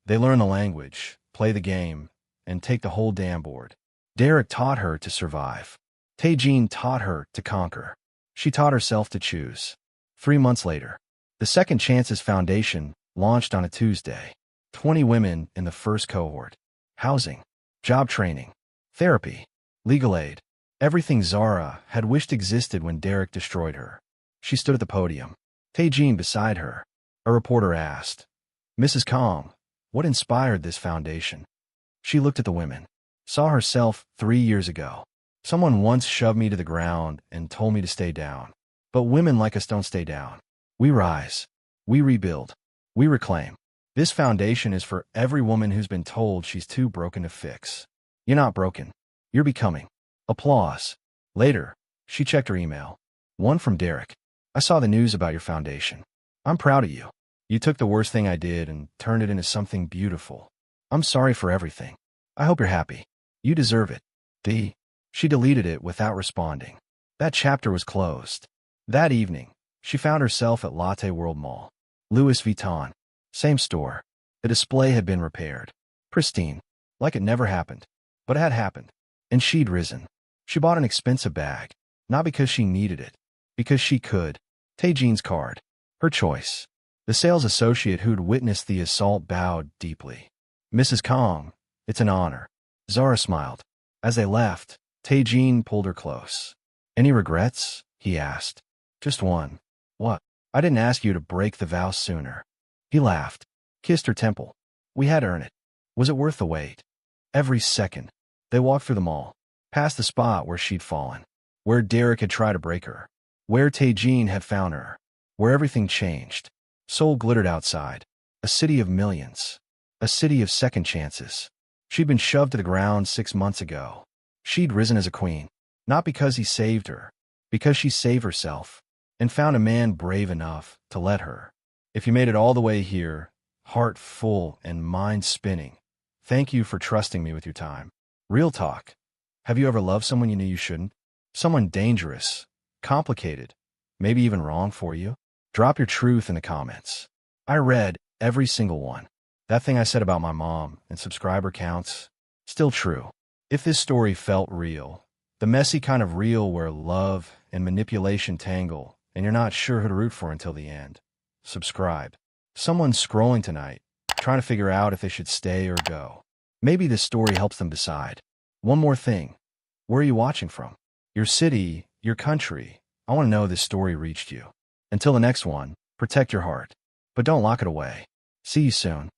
They learn the language, play the game, and take the whole damn board. Derek taught her to survive. Tae-jin taught her to conquer. She taught herself to choose. 3 months later, the Second Chances Foundation launched on a Tuesday. 20 women in the first cohort. Housing, job training, therapy, legal aid. Everything Zara had wished existed when Derek destroyed her. She stood at the podium. Tae-jin beside her. A reporter asked, Mrs. Kong, what inspired this foundation? She looked at the women. Saw herself 3 years ago. Someone once shoved me to the ground and told me to stay down. But women like us don't stay down. We rise. We rebuild. We reclaim. This foundation is for every woman who's been told she's too broken to fix. You're not broken. You're becoming. Applause. Later, she checked her email. One from Derek. I saw the news about your foundation. I'm proud of you. You took the worst thing I did and turned it into something beautiful. I'm sorry for everything. I hope you're happy. You deserve it. She deleted it without responding. That chapter was closed. That evening, she found herself at Lotte World Mall. Louis Vuitton. Same store. The display had been repaired. Pristine. Like it never happened. But it had happened. And she'd risen. She bought an expensive bag. Not because she needed it. Because she could. Tae-jin's card. Her choice. The sales associate who'd witnessed the assault bowed deeply. Mrs. Kong, it's an honor. Zara smiled. As they left, Tae-jin pulled her close. Any regrets? He asked. Just one. What? I didn't ask you to break the vow sooner. He laughed. Kissed her temple. We had to earn it. Was it worth the wait? Every second. They walked through the mall. Past the spot where she'd fallen. Where Derek had tried to break her. Where Tae-jin had found her. Where everything changed. Seoul glittered outside. A city of millions. A city of second chances. She'd been shoved to the ground 6 months ago. She'd risen as a queen. Not because he saved her. Because she saved herself. And found a man brave enough to let her. If you made it all the way here, heart full and mind spinning, thank you for trusting me with your time. Real talk. Have you ever loved someone you knew you shouldn't? Someone dangerous, complicated, maybe even wrong for you? Drop your truth in the comments. I read every single one. That thing I said about my mom and subscriber counts, still true. If this story felt real, the messy kind of real where love and manipulation tangle, and you're not sure who to root for until the end. Subscribe. Someone's scrolling tonight, trying to figure out if they should stay or go. Maybe this story helps them decide. One more thing. Where are you watching from? Your city, your country. I want to know this story reached you. Until the next one, protect your heart. But don't lock it away. See you soon.